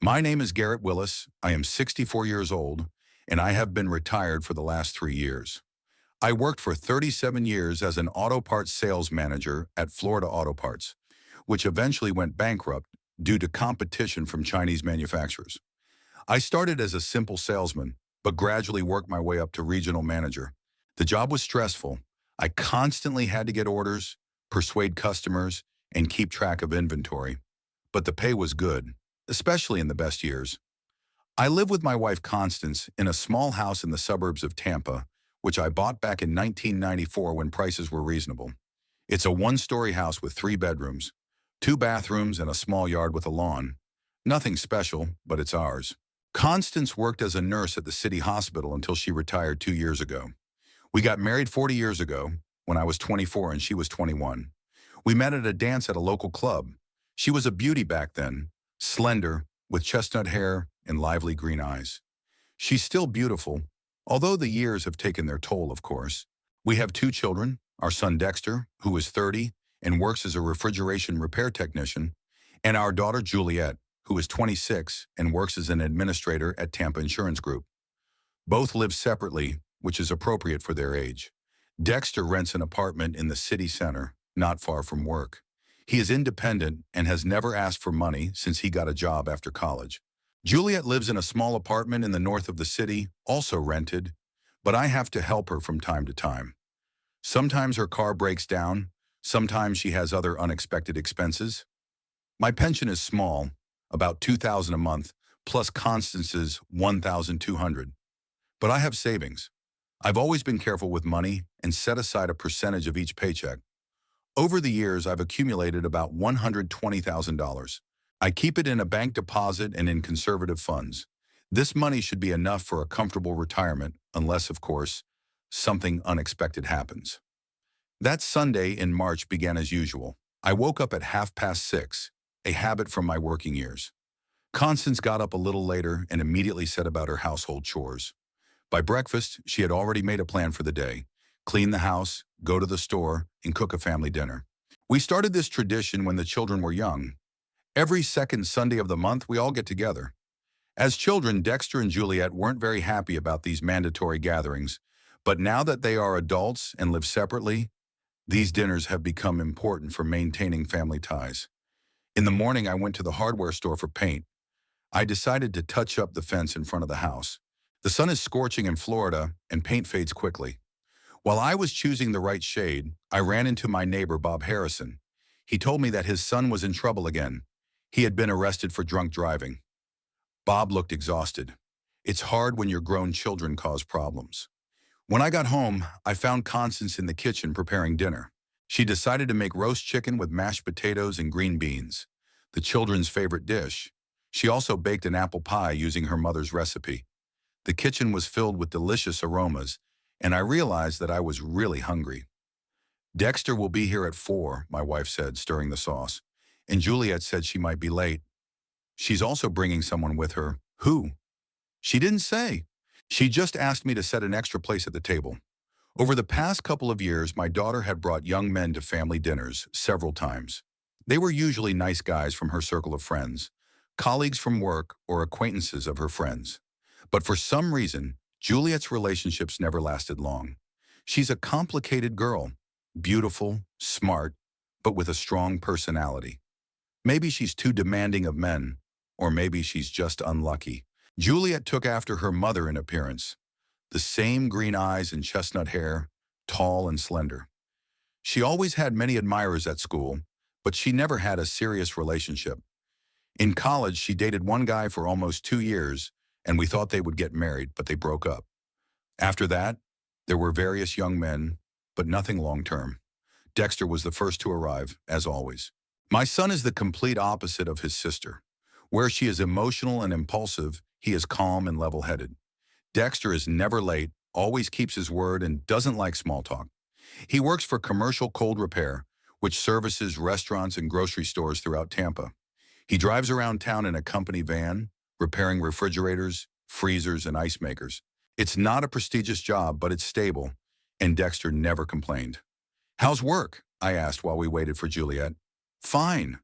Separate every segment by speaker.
Speaker 1: My name is Garrett Willis. I am 64 years old, and I have been retired for the last 3 years. I worked for 37 years as an auto parts sales manager at Florida Auto Parts, which eventually went bankrupt due to competition from Chinese manufacturers. I started as a simple salesman, but gradually worked my way up to regional manager. The job was stressful. I constantly had to get orders, persuade customers, and keep track of inventory. But the pay was good, especially in the best years. I live with my wife Constance in a small house in the suburbs of Tampa, which I bought back in 1994 when prices were reasonable. It's a one-story house with 3 bedrooms, 2 bathrooms, and a small yard with a lawn. Nothing special, but it's ours. Constance worked as a nurse at the city hospital until she retired 2 years ago. We got married 40 years ago when I was 24 and she was 21. We met at a dance at a local club. She was a beauty back then, slender, with chestnut hair and lively green eyes. She's still beautiful, although the years have taken their toll, of course. We have 2 children, our son Dexter, who is 30 and works as a refrigeration repair technician, and our daughter Juliet, who is 26 and works as an administrator at Tampa Insurance Group. Both live separately, which is appropriate for their age. Dexter rents an apartment in the city center, not far from work. He is independent and has never asked for money since he got a job after college. Juliet lives in a small apartment in the north of the city, also rented, but I have to help her from time to time. Sometimes her car breaks down, sometimes she has other unexpected expenses. My pension is small, about $2,000 a month, plus Constance's $1,200. But I have savings. I've always been careful with money and set aside a percentage of each paycheck. Over the years, I've accumulated about $120,000. I keep it in a bank deposit and in conservative funds. This money should be enough for a comfortable retirement, unless, of course, something unexpected happens. That Sunday in March began as usual. I woke up at 6:30, a habit from my working years. Constance got up a little later and immediately set about her household chores. By breakfast, she had already made a plan for the day: clean the house, go to the store, and cook a family dinner. We started this tradition when the children were young. Every second Sunday of the month, we all get together. As children, Dexter and Juliet weren't very happy about these mandatory gatherings, but now that they are adults and live separately, these dinners have become important for maintaining family ties. In the morning, I went to the hardware store for paint. I decided to touch up the fence in front of the house. The sun is scorching in Florida, and paint fades quickly. While I was choosing the right shade, I ran into my neighbor, Bob Harrison. He told me that his son was in trouble again. He had been arrested for drunk driving. Bob looked exhausted. It's hard when your grown children cause problems. When I got home, I found Constance in the kitchen preparing dinner. She decided to make roast chicken with mashed potatoes and green beans, the children's favorite dish. She also baked an apple pie using her mother's recipe. The kitchen was filled with delicious aromas, and I realized that I was really hungry. Dexter will be here at 4, my wife said, stirring the sauce, and Juliet said she might be late. She's also bringing someone with her. Who? She didn't say. She just asked me to set an extra place at the table. Over the past couple of years, my daughter had brought young men to family dinners several times. They were usually nice guys from her circle of friends, colleagues from work, or acquaintances of her friends. But for some reason, Juliet's relationships never lasted long. She's a complicated girl, beautiful, smart, but with a strong personality. Maybe she's too demanding of men, or maybe she's just unlucky. Juliet took after her mother in appearance. The same green eyes and chestnut hair, tall and slender. She always had many admirers at school, but she never had a serious relationship. In college, she dated one guy for almost 2 years, and we thought they would get married, but they broke up. After that, there were various young men, but nothing long-term. Dexter was the first to arrive, as always. My son is the complete opposite of his sister. Where she is emotional and impulsive, he is calm and level-headed. Dexter is never late, always keeps his word, and doesn't like small talk. He works for Commercial Cold Repair, which services restaurants and grocery stores throughout Tampa. He drives around town in a company van, repairing refrigerators, freezers, and ice makers. It's not a prestigious job, but it's stable, and Dexter never complained. "How's work?" I asked while we waited for Juliet. "Fine.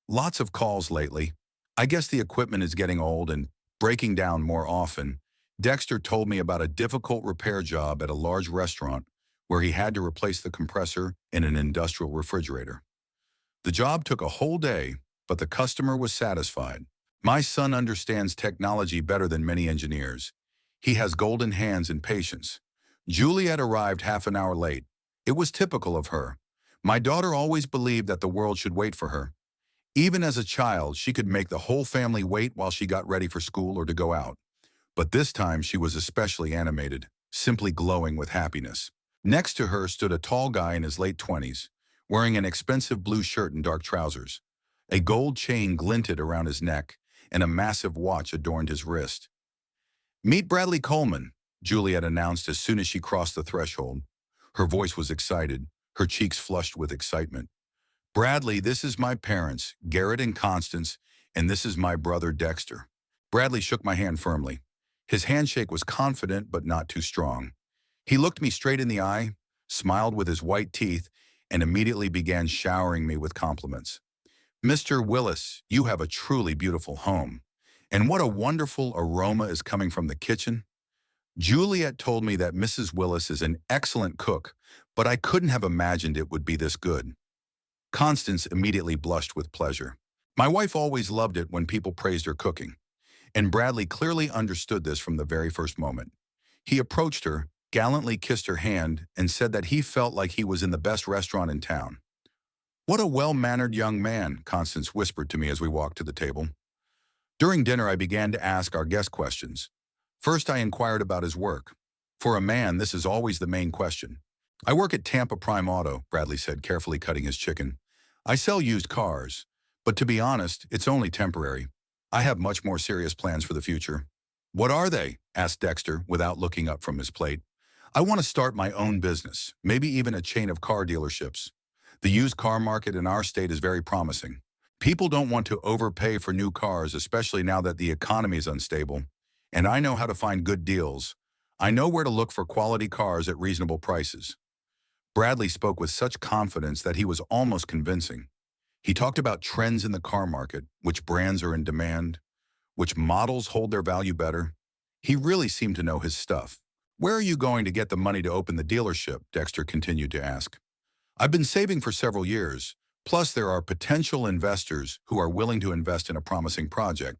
Speaker 1: Lots of calls lately. I guess the equipment is getting old and breaking down more often. Dexter told me about a difficult repair job at a large restaurant where he had to replace the compressor in an industrial refrigerator. The job took a whole day, but the customer was satisfied. My son understands technology better than many engineers. He has golden hands and patience. Juliet arrived half an hour late. It was typical of her. My daughter always believed that the world should wait for her. Even as a child, she could make the whole family wait while she got ready for school or to go out. But this time she was especially animated, simply glowing with happiness. Next to her stood a tall guy in his late 20s, wearing an expensive blue shirt and dark trousers. A gold chain glinted around his neck, and a massive watch adorned his wrist. "Meet Bradley Coleman," Juliet announced as soon as she crossed the threshold. Her voice was excited, her cheeks flushed with excitement. "Bradley, this is my parents, Garrett and Constance, and this is my brother Dexter." Bradley shook my hand firmly. His handshake was confident but not too strong. He looked me straight in the eye, smiled with his white teeth, and immediately began showering me with compliments. "Mr. Willis, you have a truly beautiful home. And what a wonderful aroma is coming from the kitchen." Juliet told me that Mrs. Willis is an excellent cook, but I couldn't have imagined it would be this good. Constance immediately blushed with pleasure. My wife always loved it when people praised her cooking, and Bradley clearly understood this from the very first moment. He approached her, gallantly kissed her hand, and said that he felt like he was in the best restaurant in town. "What a well-mannered young man," Constance whispered to me as we walked to the table. During dinner, I began to ask our guest questions. First, I inquired about his work. For a man, this is always the main question. "I work at Tampa Prime Auto," Bradley said, carefully cutting his chicken. "I sell used cars, but to be honest, it's only temporary. I have much more serious plans for the future." "What are they?" asked Dexter, without looking up from his plate. "I want to start my own business, maybe even a chain of car dealerships. The used car market in our state is very promising. People don't want to overpay for new cars, especially now that the economy is unstable. And I know how to find good deals. I know where to look for quality cars at reasonable prices." Bradley spoke with such confidence that he was almost convincing. He talked about trends in the car market, which brands are in demand, which models hold their value better. He really seemed to know his stuff. "Where are you going to get the money to open the dealership?" Dexter continued to ask. "I've been saving for several years. Plus, there are potential investors who are willing to invest in a promising project.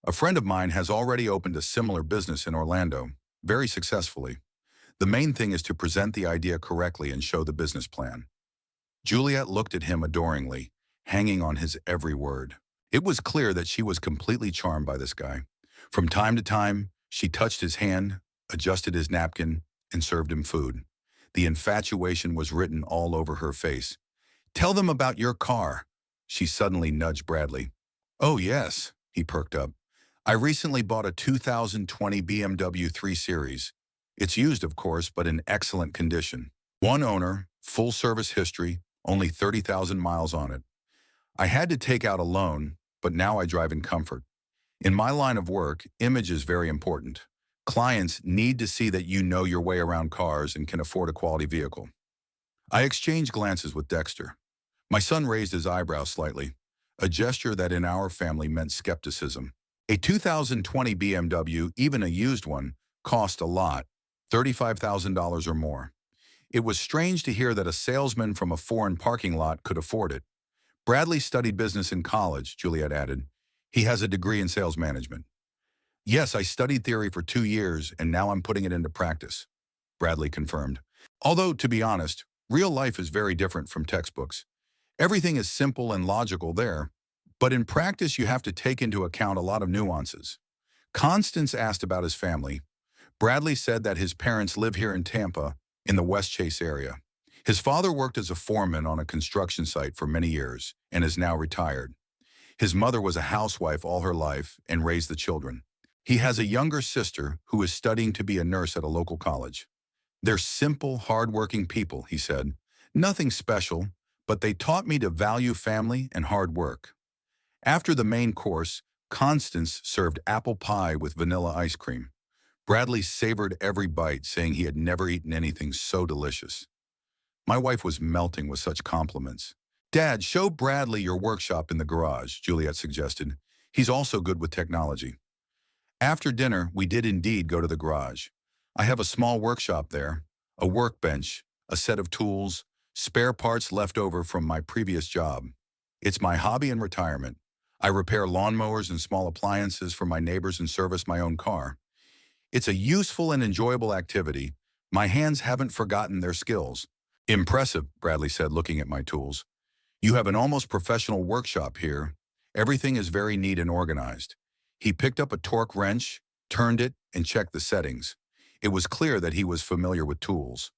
Speaker 1: A friend of mine has already opened a similar business in Orlando, very successfully. The main thing is to present the idea correctly and show the business plan." Juliet looked at him adoringly, hanging on his every word. It was clear that she was completely charmed by this guy. From time to time, she touched his hand, adjusted his napkin, and served him food. The infatuation was written all over her face. "Tell them about your car." She suddenly nudged Bradley. "Oh yes," he perked up. "I recently bought a 2020 BMW 3 Series. It's used, of course, but in excellent condition. One owner, full service history, only 30,000 miles on it. I had to take out a loan, but now I drive in comfort. In my line of work, image is very important. Clients need to see that you know your way around cars and can afford a quality vehicle." I exchanged glances with Dexter. My son raised his eyebrows slightly, a gesture that in our family meant skepticism. A 2020 BMW, even a used one, cost a lot, $35,000 or more. It was strange to hear that a salesman from a foreign parking lot could afford it. "Bradley studied business in college," Juliet added. "He has a degree in sales management." "Yes, I studied theory for 2 years, and now I'm putting it into practice," Bradley confirmed. "Although, to be honest, real life is very different from textbooks. Everything is simple and logical there, but in practice you have to take into account a lot of nuances." Constance asked about his family. Bradley said that his parents live here in Tampa, in the West Chase area. His father worked as a foreman on a construction site for many years and is now retired. His mother was a housewife all her life and raised the children. He has a younger sister who is studying to be a nurse at a local college. "They're simple, hard-working people," he said. "Nothing special, but they taught me to value family and hard work." After the main course, Constance served apple pie with vanilla ice cream. Bradley savored every bite, saying he had never eaten anything so delicious. My wife was melting with such compliments. "Dad, show Bradley your workshop in the garage," Juliet suggested. He's also good with technology. After dinner, we did indeed go to the garage. I have a small workshop there, a workbench, a set of tools, spare parts left over from my previous job. It's my hobby and retirement. I repair lawnmowers and small appliances for my neighbors and service my own car. It's a useful and enjoyable activity. My hands haven't forgotten their skills. Impressive, Bradley said, looking at my tools. You have an almost professional workshop here. Everything is very neat and organized. He picked up a torque wrench, turned it, and checked the settings. It was clear that he was familiar with tools.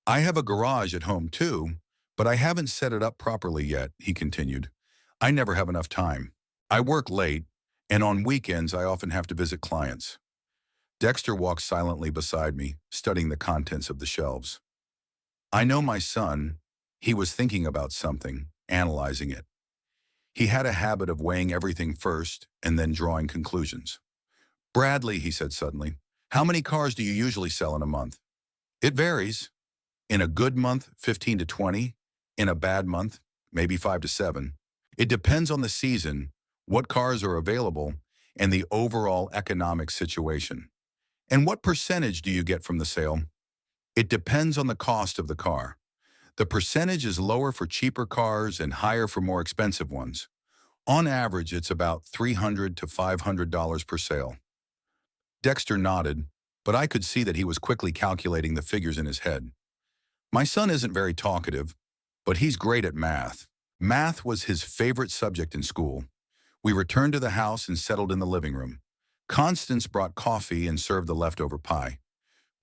Speaker 1: I have a garage at home too, but I haven't set it up properly yet, he continued. I never have enough time. I work late, and on weekends I often have to visit clients. Dexter walked silently beside me, studying the contents of the shelves. I know my son. He was thinking about something, analyzing it. He had a habit of weighing everything first and then drawing conclusions. Bradley, he said suddenly, how many cars do you usually sell in a month? It varies. In a good month, 15 to 20. In a bad month, maybe 5 to 7. It depends on the season, what cars are available, and the overall economic situation. And what percentage do you get from the sale? It depends on the cost of the car. The percentage is lower for cheaper cars and higher for more expensive ones. On average, it's about $300 to $500 per sale. Dexter nodded, but I could see that he was quickly calculating the figures in his head. My son isn't very talkative, but he's great at math. Math was his favorite subject in school. We returned to the house and settled in the living room. Constance brought coffee and served the leftover pie.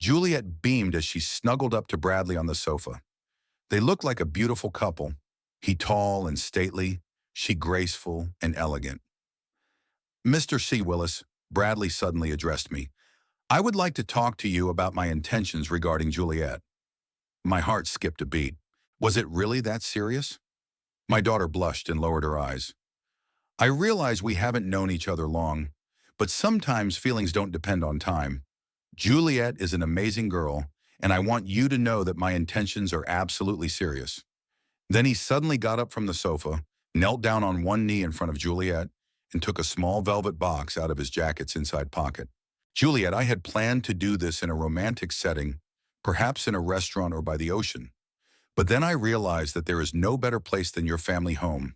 Speaker 1: Juliet beamed as she snuggled up to Bradley on the sofa. They looked like a beautiful couple, he tall and stately, she graceful and elegant. Mr. C. Willis, Bradley suddenly addressed me. I would like to talk to you about my intentions regarding Juliet. My heart skipped a beat. Was it really that serious? My daughter blushed and lowered her eyes. I realize we haven't known each other long, but sometimes feelings don't depend on time. Juliet is an amazing girl, and I want you to know that my intentions are absolutely serious. Then he suddenly got up from the sofa, knelt down on one knee in front of Juliet, and took a small velvet box out of his jacket's inside pocket. Juliet, I had planned to do this in a romantic setting, perhaps in a restaurant or by the ocean. But then I realized that there is no better place than your family home.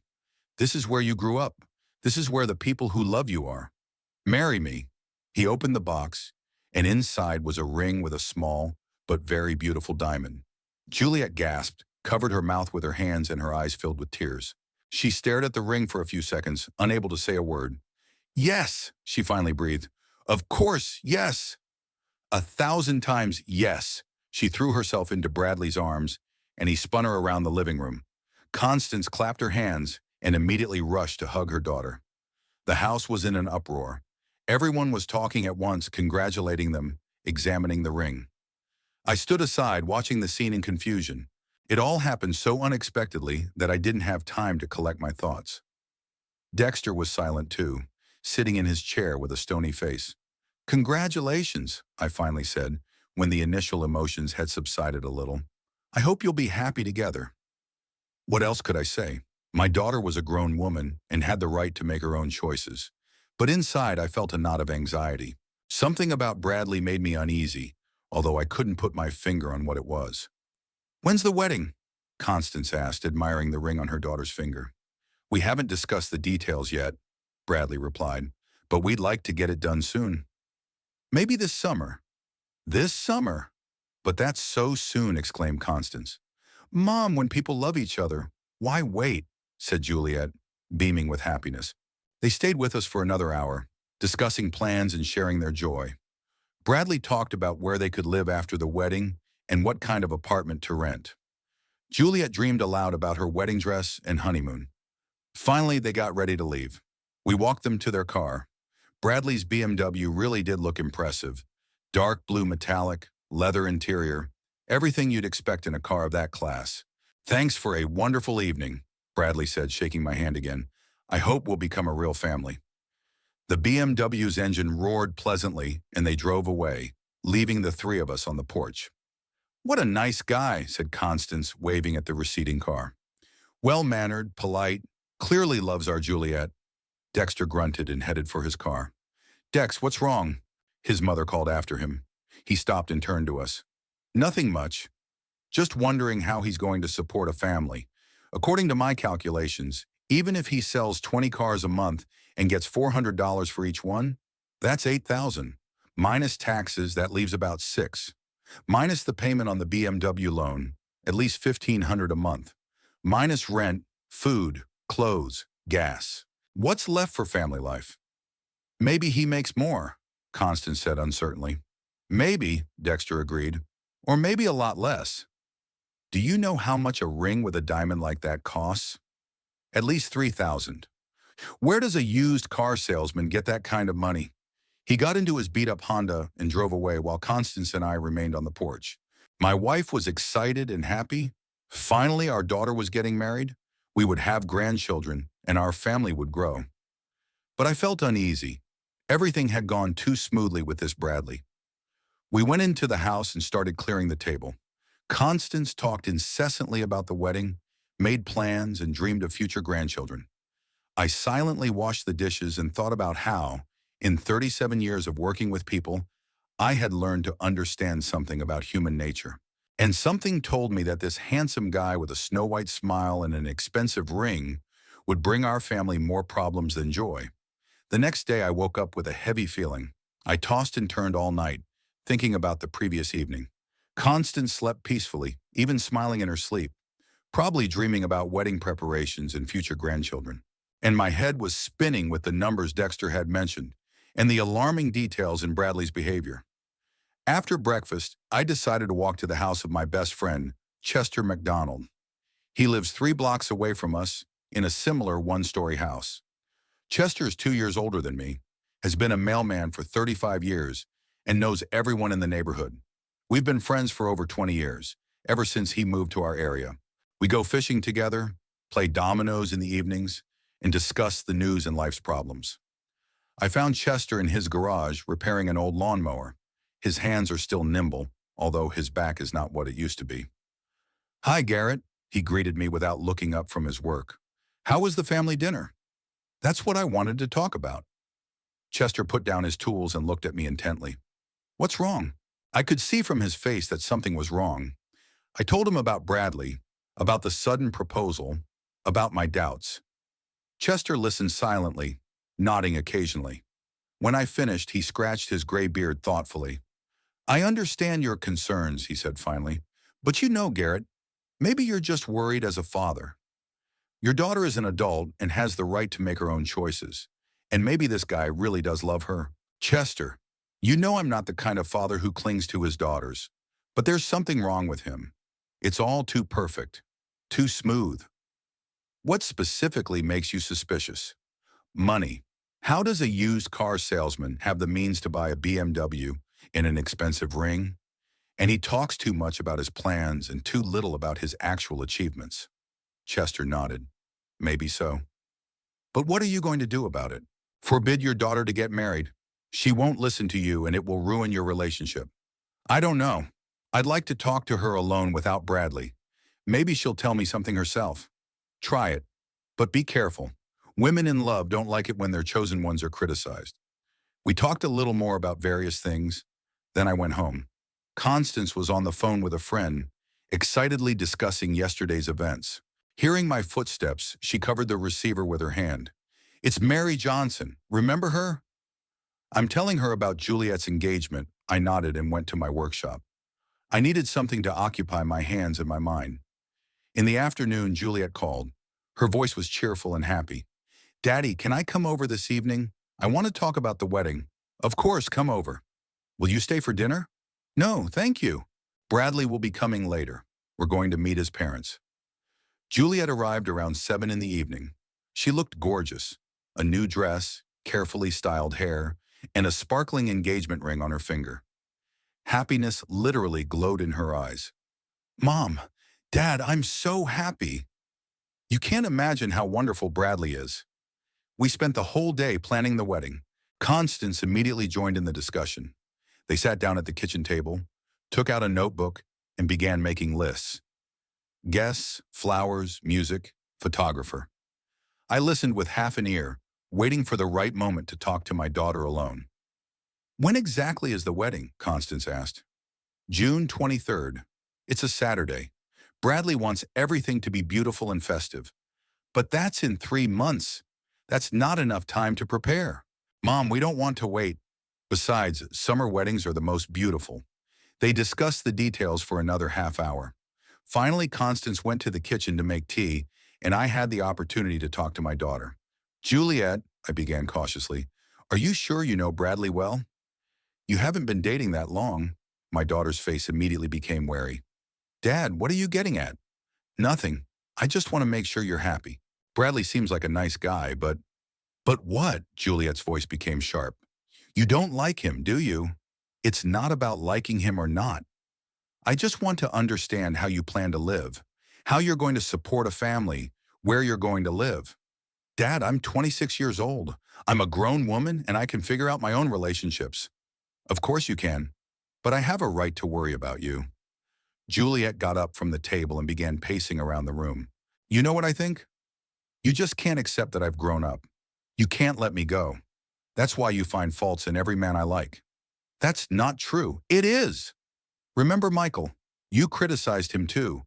Speaker 1: This is where you grew up. This is where the people who love you are. Marry me. He opened the box, and inside was a ring with a small but very beautiful diamond. Juliet gasped, covered her mouth with her hands, and her eyes filled with tears. She stared at the ring for a few seconds, unable to say a word. Yes, she finally breathed. Of course, yes. 1,000 times yes. She threw herself into Bradley's arms, and he spun her around the living room. Constance clapped her hands and immediately rushed to hug her daughter. The house was in an uproar. Everyone was talking at once, congratulating them, examining the ring. I stood aside, watching the scene in confusion. It all happened so unexpectedly that I didn't have time to collect my thoughts. Dexter was silent too, sitting in his chair with a stony face. Congratulations, I finally said, when the initial emotions had subsided a little. I hope you'll be happy together. What else could I say? My daughter was a grown woman and had the right to make her own choices. But inside, I felt a knot of anxiety. Something about Bradley made me uneasy, although I couldn't put my finger on what it was. When's the wedding? Constance asked, admiring the ring on her daughter's finger. We haven't discussed the details yet, Bradley replied, but we'd like to get it done soon. Maybe this summer. This summer? But that's so soon, exclaimed Constance. Mom, when people love each other, why wait? Said Juliet, beaming with happiness. They stayed with us for another hour, discussing plans and sharing their joy. Bradley talked about where they could live after the wedding and what kind of apartment to rent. Juliet dreamed aloud about her wedding dress and honeymoon. Finally, they got ready to leave. We walked them to their car. Bradley's BMW really did look impressive. Dark blue metallic, leather interior, everything you'd expect in a car of that class. Thanks for a wonderful evening, Bradley said, shaking my hand again. I hope we'll become a real family. The BMW's engine roared pleasantly, and they drove away, leaving the three of us on the porch. What a nice guy, said Constance, waving at the receding car. Well-mannered, polite, clearly loves our Juliet. Dexter grunted and headed for his car. "Dex, what's wrong?" His mother called after him. He stopped and turned to us. "Nothing much. Just wondering how he's going to support a family. According to my calculations, even if he sells 20 cars a month and gets $400 for each one, that's $8,000. Minus taxes, that leaves about $6,000. Minus the payment on the BMW loan, at least $1,500 a month. Minus rent, food, clothes, gas. What's left for family life?" "Maybe he makes more," Constance said uncertainly. "Maybe," Dexter agreed. "Or maybe a lot less. Do you know how much a ring with a diamond like that costs? At least $3,000. Where does a used car salesman get that kind of money?" He got into his beat-up Honda and drove away while Constance and I remained on the porch. My wife was excited and happy. Finally, our daughter was getting married. We would have grandchildren, and our family would grow. But I felt uneasy. Everything had gone too smoothly with this Bradley. We went into the house and started clearing the table. Constance talked incessantly about the wedding, made plans, and dreamed of future grandchildren. I silently washed the dishes and thought about how, in 37 years of working with people, I had learned to understand something about human nature. And something told me that this handsome guy with a snow-white smile and an expensive ring would bring our family more problems than joy. The next day I woke up with a heavy feeling. I tossed and turned all night, thinking about the previous evening. Constance slept peacefully, even smiling in her sleep, probably dreaming about wedding preparations and future grandchildren. And my head was spinning with the numbers Dexter had mentioned and the alarming details in Bradley's behavior. After breakfast, I decided to walk to the house of my best friend, Chester McDonald. He lives 3 blocks away from us in a similar one-story house. Chester is 2 years older than me, has been a mailman for 35 years, and knows everyone in the neighborhood. We've been friends for over 20 years, ever since he moved to our area. We go fishing together, play dominoes in the evenings, and discuss the news and life's problems. I found Chester in his garage repairing an old lawnmower. His hands are still nimble, although his back is not what it used to be. "Hi, Garrett," he greeted me without looking up from his work. "How was the family dinner?" "That's what I wanted to talk about." Chester put down his tools and looked at me intently. "What's wrong?" I could see from his face that something was wrong. I told him about Bradley, about the sudden proposal, about my doubts. Chester listened silently, nodding occasionally. When I finished, he scratched his gray beard thoughtfully. "I understand your concerns," he said finally. "But you know, Garrett, maybe you're just worried as a father. Your daughter is an adult and has the right to make her own choices. And maybe this guy really does love her." "Chester, you know I'm not the kind of father who clings to his daughters. But there's something wrong with him. It's all too perfect, too smooth." "What specifically makes you suspicious?" "Money. How does a used car salesman have the means to buy a BMW and an expensive ring? And he talks too much about his plans and too little about his actual achievements." Chester nodded. "Maybe so. But what are you going to do about it? Forbid your daughter to get married. She won't listen to you and it will ruin your relationship." "I don't know. I'd like to talk to her alone without Bradley. Maybe she'll tell me something herself." "Try it. But be careful. Women in love don't like it when their chosen ones are criticized." We talked a little more about various things. Then I went home. Constance was on the phone with a friend, excitedly discussing yesterday's events. Hearing my footsteps, she covered the receiver with her hand. "It's Mary Johnson. Remember her?" "I'm telling her about Juliet's engagement." I nodded and went to my workshop. I needed something to occupy my hands and my mind. In the afternoon, Juliet called. Her voice was cheerful and happy. "Daddy, can I come over this evening? I want to talk about the wedding." "Of course, come over." "Will you stay for dinner?" "No, thank you. Bradley will be coming later. We're going to meet his parents." Juliet arrived around 7 in the evening. She looked gorgeous. A new dress, carefully styled hair, and a sparkling engagement ring on her finger. Happiness literally glowed in her eyes. "Mom, Dad, I'm so happy. You can't imagine how wonderful Bradley is." We spent the whole day planning the wedding. Constance immediately joined in the discussion. They sat down at the kitchen table, took out a notebook, and began making lists. Guests, flowers, music, photographer. I listened with half an ear, waiting for the right moment to talk to my daughter alone. When exactly is the wedding? Constance asked. June 23rd. It's a Saturday. Bradley wants everything to be beautiful and festive. But that's in 3 months. That's not enough time to prepare. Mom, we don't want to wait. Besides, summer weddings are the most beautiful. They discussed the details for another half hour. Finally, Constance went to the kitchen to make tea, and I had the opportunity to talk to my daughter. Juliet, I began cautiously, are you sure you know Bradley well? You haven't been dating that long. My daughter's face immediately became wary. Dad, what are you getting at? Nothing. I just want to make sure you're happy. Bradley seems like a nice guy, but... But what? Juliet's voice became sharp. You don't like him, do you? It's not about liking him or not. I just want to understand how you plan to live, how you're going to support a family, where you're going to live. Dad, I'm 26 years old. I'm a grown woman and I can figure out my own relationships. Of course you can, but I have a right to worry about you. Juliet got up from the table and began pacing around the room. You know what I think? You just can't accept that I've grown up. You can't let me go. That's why you find faults in every man I like. That's not true. It is. Remember Michael? You criticized him too.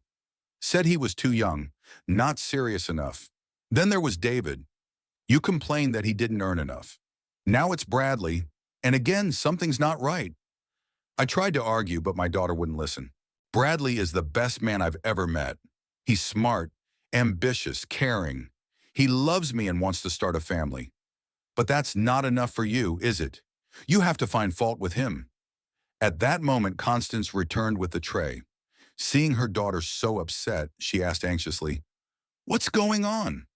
Speaker 1: Said he was too young, not serious enough. Then there was David. You complained that he didn't earn enough. Now it's Bradley, and again, something's not right. I tried to argue, but my daughter wouldn't listen. Bradley is the best man I've ever met. He's smart, ambitious, caring. He loves me and wants to start a family. But that's not enough for you, is it? You have to find fault with him. At that moment, Constance returned with the tray. Seeing her daughter so upset, she asked anxiously, What's going on?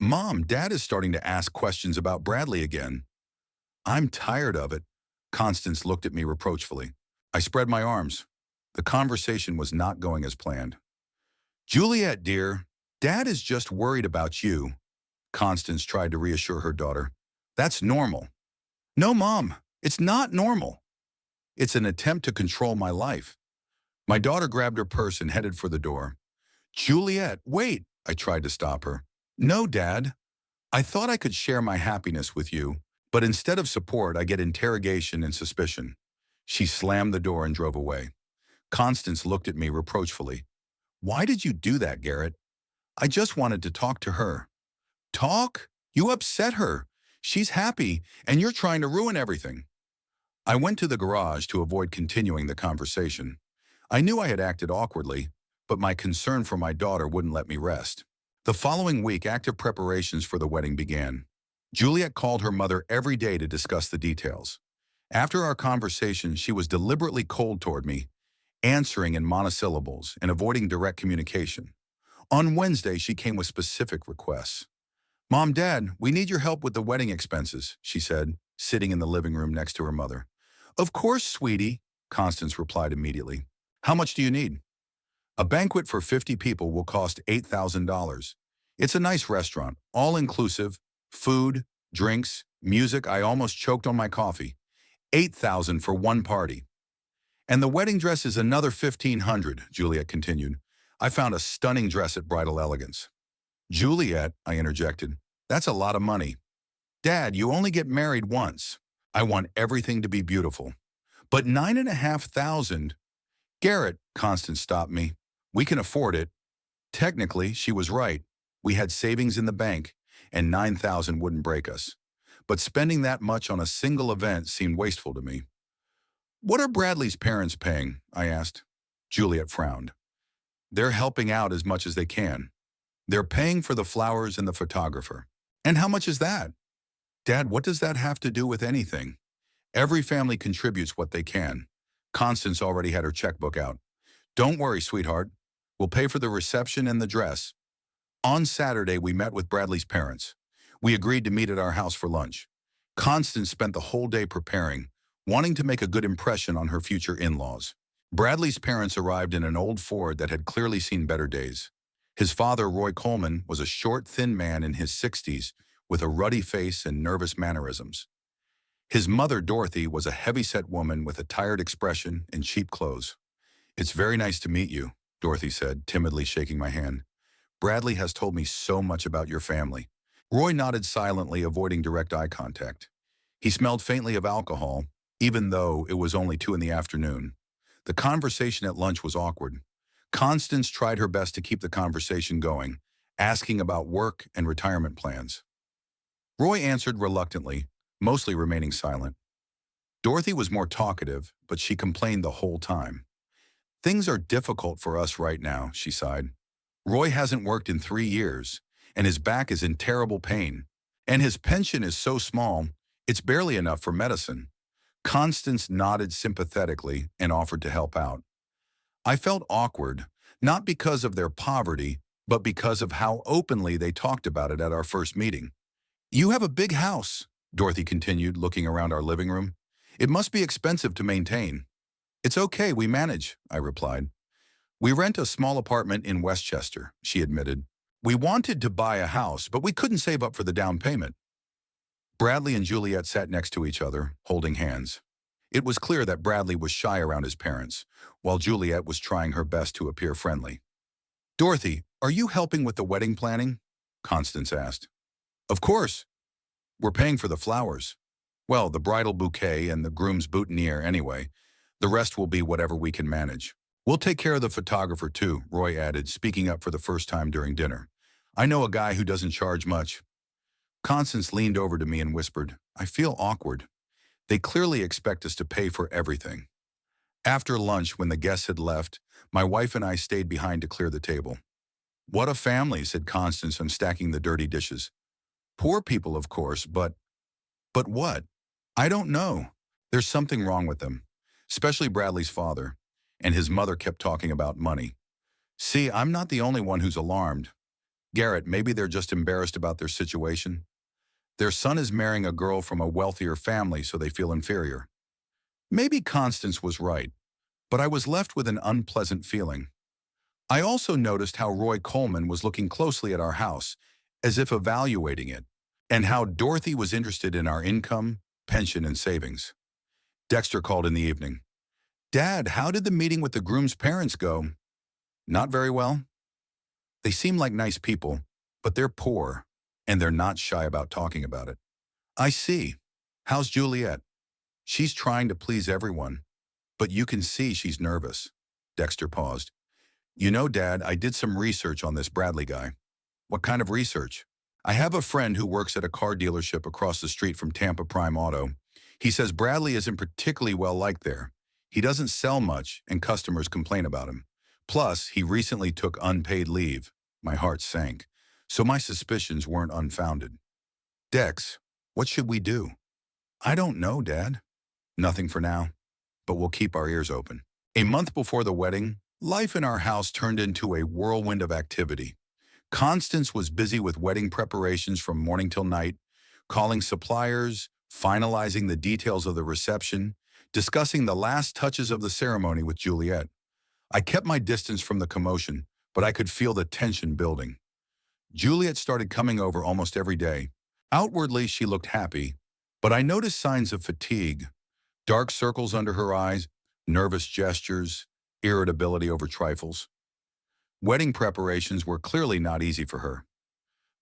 Speaker 1: Mom, Dad is starting to ask questions about Bradley again. I'm tired of it. Constance looked at me reproachfully. I spread my arms. The conversation was not going as planned. Juliet, dear, Dad is just worried about you. Constance tried to reassure her daughter. That's normal. No, Mom, it's not normal. It's an attempt to control my life. My daughter grabbed her purse and headed for the door. Juliet, wait, I tried to stop her. No, Dad. I thought I could share my happiness with you, but instead of support, I get interrogation and suspicion. She slammed the door and drove away. Constance looked at me reproachfully. Why did you do that, Garrett? I just wanted to talk to her. Talk? You upset her. She's happy, and you're trying to ruin everything. I went to the garage to avoid continuing the conversation. I knew I had acted awkwardly, but my concern for my daughter wouldn't let me rest. The following week, active preparations for the wedding began. Juliet called her mother every day to discuss the details. After our conversation, she was deliberately cold toward me, answering in monosyllables and avoiding direct communication. On Wednesday, she came with specific requests. Mom, Dad, we need your help with the wedding expenses, she said, sitting in the living room next to her mother. Of course, sweetie, Constance replied immediately. How much do you need? A banquet for 50 people will cost $8,000. It's a nice restaurant, all-inclusive, food, drinks, music. I almost choked on my coffee. $8,000 for one party. And the wedding dress is another $1,500, Juliet continued. I found a stunning dress at Bridal Elegance. Juliet, I interjected, that's a lot of money. Dad, you only get married once. I want everything to be beautiful. But $9,500? Garrett, Constance stopped me. We can afford it. Technically, she was right. We had savings in the bank, and $9,000 wouldn't break us. But spending that much on a single event seemed wasteful to me. What are Bradley's parents paying? I asked. Juliet frowned. They're helping out as much as they can. They're paying for the flowers and the photographer. And how much is that? Dad, what does that have to do with anything? Every family contributes what they can. Constance already had her checkbook out. Don't worry, sweetheart. We'll pay for the reception and the dress. On Saturday, we met with Bradley's parents. We agreed to meet at our house for lunch. Constance spent the whole day preparing, wanting to make a good impression on her future in-laws. Bradley's parents arrived in an old Ford that had clearly seen better days. His father, Roy Coleman, was a short, thin man in his 60s with a ruddy face and nervous mannerisms. His mother, Dorothy, was a heavy-set woman with a tired expression and cheap clothes. It's very nice to meet you, Dorothy said, timidly shaking my hand. Bradley has told me so much about your family. Roy nodded silently, avoiding direct eye contact. He smelled faintly of alcohol, even though it was only 2 in the afternoon. The conversation at lunch was awkward. Constance tried her best to keep the conversation going, asking about work and retirement plans. Roy answered reluctantly, mostly remaining silent. Dorothy was more talkative, but she complained the whole time. Things are difficult for us right now, she sighed. Roy hasn't worked in 3 years, and his back is in terrible pain. And his pension is so small, it's barely enough for medicine. Constance nodded sympathetically and offered to help out. I felt awkward, not because of their poverty, but because of how openly they talked about it at our first meeting. You have a big house, Dorothy continued, looking around our living room. It must be expensive to maintain. It's okay, we manage, I replied. We rent a small apartment in Westchester, she admitted. We wanted to buy a house, but we couldn't save up for the down payment. Bradley and Juliet sat next to each other, holding hands. It was clear that Bradley was shy around his parents, while Juliet was trying her best to appear friendly. Dorothy, are you helping with the wedding planning? Constance asked. Of course. We're paying for the flowers. Well, the bridal bouquet and the groom's boutonniere anyway. The rest will be whatever we can manage. We'll take care of the photographer too, Roy added, speaking up for the first time during dinner. I know a guy who doesn't charge much. Constance leaned over to me and whispered, I feel awkward. They clearly expect us to pay for everything. After lunch, when the guests had left, my wife and I stayed behind to clear the table. What a family, said Constance, unstacking the dirty dishes. Poor people, of course, but what? I don't know. There's something wrong with them, especially Bradley's father, and his mother kept talking about money. See, I'm not the only one who's alarmed. Garrett, maybe they're just embarrassed about their situation. Their son is marrying a girl from a wealthier family, so they feel inferior. Maybe Constance was right, but I was left with an unpleasant feeling. I also noticed how Roy Coleman was looking closely at our house, as if evaluating it, and how Dorothy was interested in our income, pension, and savings. Dexter called in the evening. Dad, how did the meeting with the groom's parents go? Not very well. They seem like nice people, but they're poor, and they're not shy about talking about it. I see. How's Juliet? She's trying to please everyone, but you can see she's nervous. Dexter paused. You know, Dad, I did some research on this Bradley guy. What kind of research? I have a friend who works at a car dealership across the street from Tampa Prime Auto. He says Bradley isn't particularly well liked there. He doesn't sell much, and customers complain about him. Plus, he recently took unpaid leave. My heart sank. So my suspicions weren't unfounded. Dex, what should we do? I don't know, Dad. Nothing for now, but we'll keep our ears open. A month before the wedding, life in our house turned into a whirlwind of activity. Constance was busy with wedding preparations from morning till night, calling suppliers, finalizing the details of the reception, discussing the last touches of the ceremony with Juliet. I kept my distance from the commotion, but I could feel the tension building. Juliet started coming over almost every day. Outwardly, she looked happy, but I noticed signs of fatigue, dark circles under her eyes, nervous gestures, irritability over trifles. Wedding preparations were clearly not easy for her.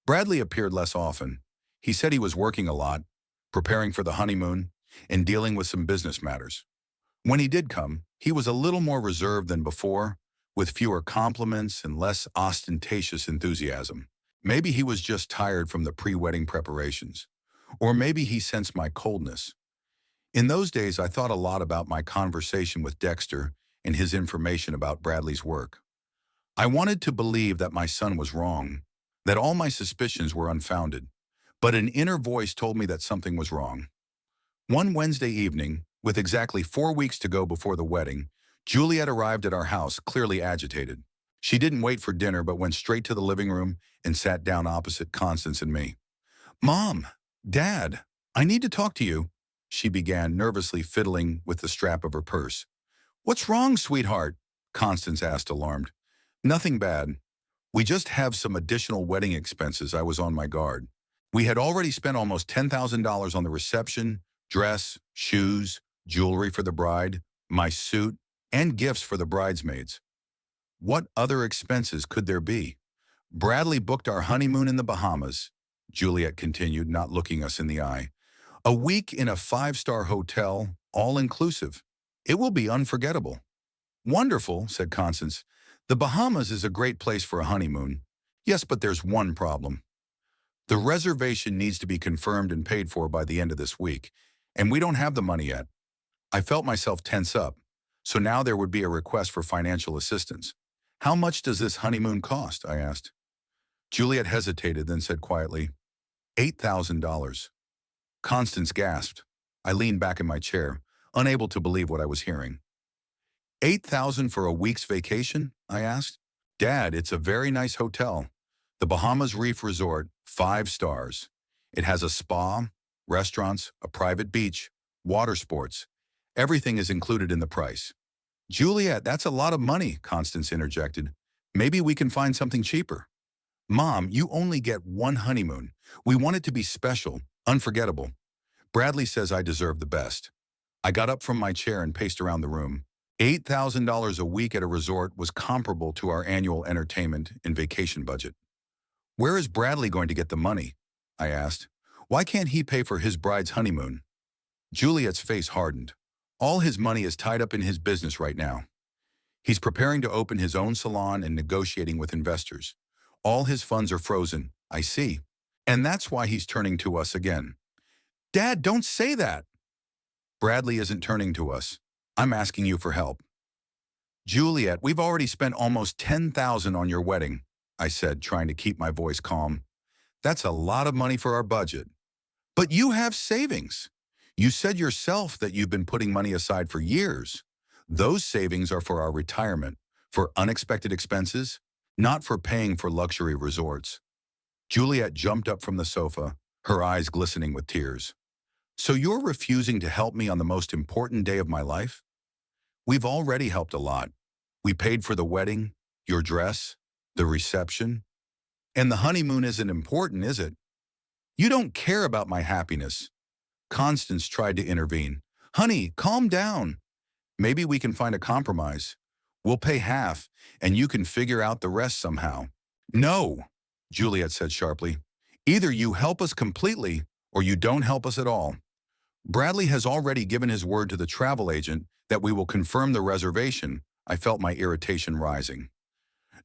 Speaker 1: Bradley appeared less often. He said he was working a lot, preparing for the honeymoon, and dealing with some business matters. When he did come, he was a little more reserved than before, with fewer compliments and less ostentatious enthusiasm. Maybe he was just tired from the pre-wedding preparations. Or maybe he sensed my coldness. In those days, I thought a lot about my conversation with Dexter and his information about Bradley's work. I wanted to believe that my son was wrong, that all my suspicions were unfounded, but an inner voice told me that something was wrong. One Wednesday evening, with exactly 4 weeks to go before the wedding, Juliet arrived at our house, clearly agitated. She didn't wait for dinner, but went straight to the living room and sat down opposite Constance and me. Mom, Dad, I need to talk to you, she began, nervously fiddling with the strap of her purse. What's wrong, sweetheart? Constance asked, alarmed. Nothing bad. We just have some additional wedding expenses. I was on my guard. We had already spent almost $10,000 on the reception, dress, shoes, jewelry for the bride, my suit, and gifts for the bridesmaids. What other expenses could there be? Bradley booked our honeymoon in the Bahamas. Juliet continued, not looking us in the eye. A week in a five-star hotel, all-inclusive. It will be unforgettable. Wonderful, said Constance. The Bahamas is a great place for a honeymoon. Yes, but there's one problem. The reservation needs to be confirmed and paid for by the end of this week, and we don't have the money yet. I felt myself tense up, so now there would be a request for financial assistance. How much does this honeymoon cost? I asked. Juliet hesitated, then said quietly, $8,000. Constance gasped. I leaned back in my chair, unable to believe what I was hearing. 8,000 for a week's vacation? I asked. Dad, it's a very nice hotel. The Bahamas Reef Resort, 5 stars. It has a spa, restaurants, a private beach, water sports. Everything is included in the price. Juliet, that's a lot of money, Constance interjected. Maybe we can find something cheaper. Mom, you only get one honeymoon. We want it to be special, unforgettable. Bradley says I deserve the best. I got up from my chair and paced around the room. $8,000 a week at a resort was comparable to our annual entertainment and vacation budget. Where is Bradley going to get the money? I asked. Why can't he pay for his bride's honeymoon? Juliet's face hardened. All his money is tied up in his business right now. He's preparing to open his own salon and negotiating with investors. All his funds are frozen, I see. And that's why he's turning to us again. Dad, don't say that. Bradley isn't turning to us. I'm asking you for help. Juliet, we've already spent almost $10,000 on your wedding, I said, trying to keep my voice calm. That's a lot of money for our budget. But you have savings. You said yourself that you've been putting money aside for years. Those savings are for our retirement, for unexpected expenses, not for paying for luxury resorts. Juliet jumped up from the sofa, her eyes glistening with tears. So you're refusing to help me on the most important day of my life? We've already helped a lot. We paid for the wedding, your dress, the reception. And the honeymoon isn't important, is it? You don't care about my happiness. Constance tried to intervene. Honey, calm down. Maybe we can find a compromise. We'll pay half, and you can figure out the rest somehow. No, Juliet said sharply. Either you help us completely, or you don't help us at all. Bradley has already given his word to the travel agent that we will confirm the reservation. I felt my irritation rising.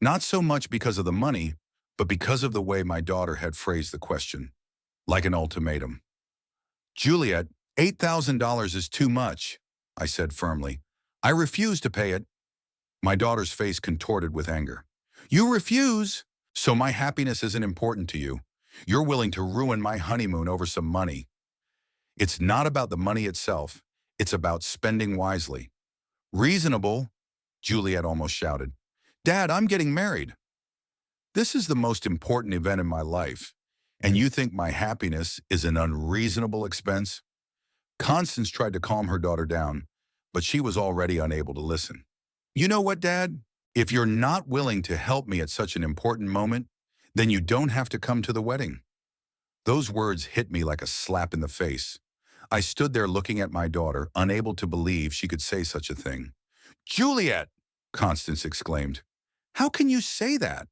Speaker 1: Not so much because of the money, but because of the way my daughter had phrased the question, like an ultimatum. Juliet, $8,000 is too much, I said firmly. I refuse to pay it. My daughter's face contorted with anger. You refuse? So my happiness isn't important to you. You're willing to ruin my honeymoon over some money. It's not about the money itself. It's about spending wisely. Reasonable, Juliet almost shouted. Dad, I'm getting married. This is the most important event in my life, and you think my happiness is an unreasonable expense? Constance tried to calm her daughter down, but she was already unable to listen. You know what, Dad? If you're not willing to help me at such an important moment, then you don't have to come to the wedding. Those words hit me like a slap in the face. I stood there looking at my daughter, unable to believe she could say such a thing. Juliet, Constance exclaimed. How can you say that?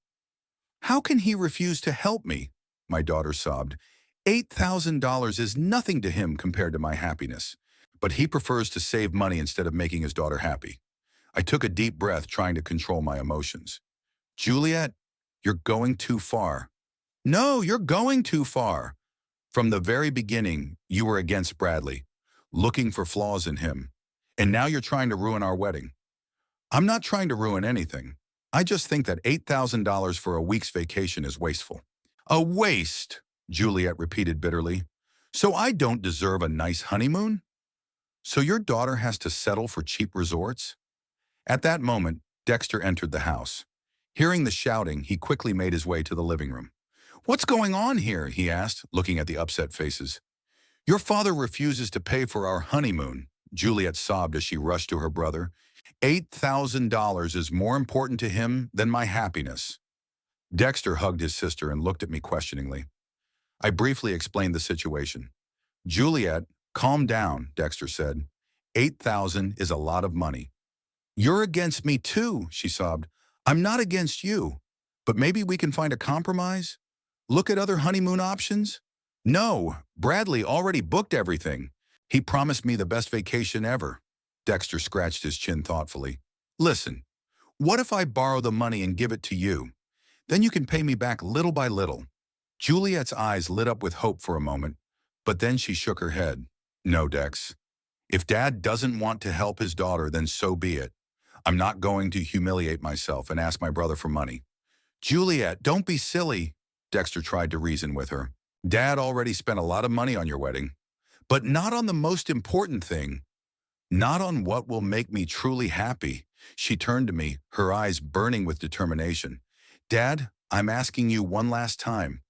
Speaker 1: How can he refuse to help me? My daughter sobbed. $8,000 is nothing to him compared to my happiness, but he prefers to save money instead of making his daughter happy. I took a deep breath, trying to control my emotions. Juliet, you're going too far. No, you're going too far. From the very beginning, you were against Bradley, looking for flaws in him, and now you're trying to ruin our wedding. I'm not trying to ruin anything. I just think that $8,000 for a week's vacation is wasteful. A waste, Juliet repeated bitterly. So I don't deserve a nice honeymoon? So your daughter has to settle for cheap resorts? At that moment, Dexter entered the house. Hearing the shouting, he quickly made his way to the living room. What's going on here? He asked, looking at the upset faces. Your father refuses to pay for our honeymoon, Juliet sobbed as she rushed to her brother. $8,000 is more important to him than my happiness. Dexter hugged his sister and looked at me questioningly. I briefly explained the situation. Juliet, calm down, Dexter said. $8,000 is a lot of money. You're against me too, she sobbed. I'm not against you, but maybe we can find a compromise? Look at other honeymoon options? No, Bradley already booked everything. He promised me the best vacation ever. Dexter scratched his chin thoughtfully. Listen, what if I borrow the money and give it to you? Then you can pay me back little by little. Juliet's eyes lit up with hope for a moment, but then she shook her head. No, Dex. If Dad doesn't want to help his daughter, then so be it. I'm not going to humiliate myself and ask my brother for money. Juliet, don't be silly, Dexter tried to reason with her. Dad already spent a lot of money on your wedding, but not on the most important thing. Not on what will make me truly happy. She turned to me, her eyes burning with determination. Dad, I'm asking you one last time.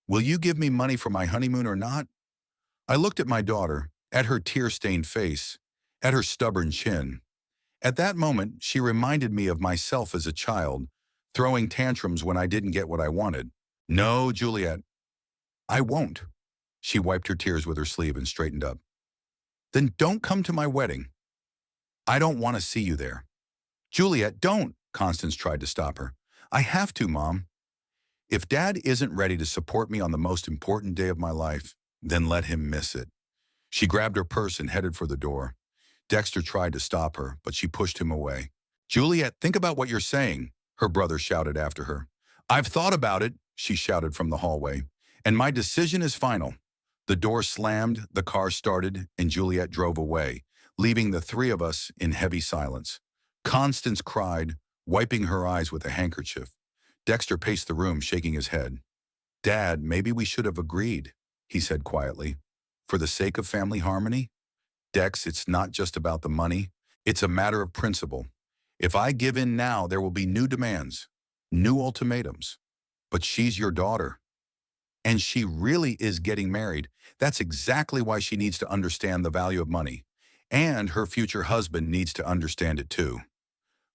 Speaker 1: Will you give me money for my honeymoon or not? I looked at my daughter, at her tear-stained face, at her stubborn chin. At that moment, she reminded me of myself as a child, throwing tantrums when I didn't get what I wanted. No, Juliet, I won't. She wiped her tears with her sleeve and straightened up. Then don't come to my wedding. I don't want to see you there. Juliet, don't, Constance tried to stop her. I have to, Mom. If Dad isn't ready to support me on the most important day of my life, then let him miss it. She grabbed her purse and headed for the door. Dexter tried to stop her, but she pushed him away. Juliet, think about what you're saying, her brother shouted after her. I've thought about it, she shouted from the hallway, and my decision is final. The door slammed, the car started, and Juliet drove away, leaving the three of us in heavy silence. Constance cried, wiping her eyes with a handkerchief. Dexter paced the room, shaking his head. Dad, maybe we should have agreed, he said quietly. For the sake of family harmony? Dex, it's not just about the money. It's a matter of principle. If I give in now, there will be new demands, new ultimatums. But she's your daughter. And she really is getting married. That's exactly why she needs to understand the value of money. And her future husband needs to understand it too.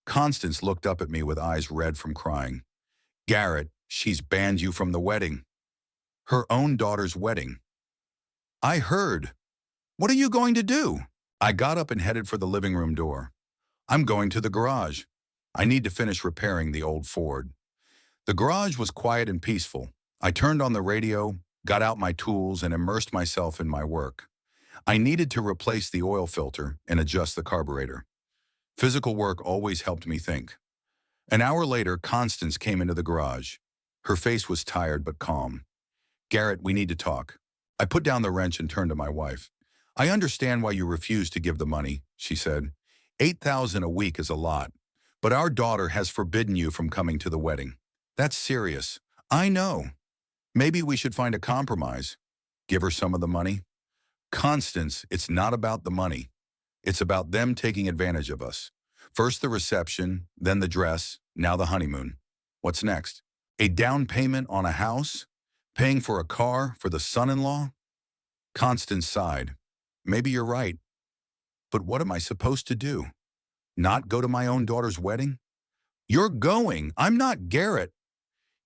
Speaker 1: Constance looked up at me with eyes red from crying. Garrett, she's banned you from the wedding. Her own daughter's wedding. I heard. What are you going to do? I got up and headed for the living room door. I'm going to the garage. I need to finish repairing the old Ford. The garage was quiet and peaceful. I turned on the radio, got out my tools, and immersed myself in my work. I needed to replace the oil filter and adjust the carburetor. Physical work always helped me think. An hour later, Constance came into the garage. Her face was tired but calm. Garrett, we need to talk. I put down the wrench and turned to my wife. I understand why you refuse to give the money, she said. $8,000 a week is a lot, but our daughter has forbidden you from coming to the wedding. That's serious. I know. Maybe we should find a compromise. Give her some of the money. Constance, it's not about the money. It's about them taking advantage of us. First the reception, then the dress, now the honeymoon. What's next? A down payment on a house? Paying for a car for the son-in-law? Constance sighed. Maybe you're right. But what am I supposed to do? Not go to my own daughter's wedding? You're going. I'm not Garrett.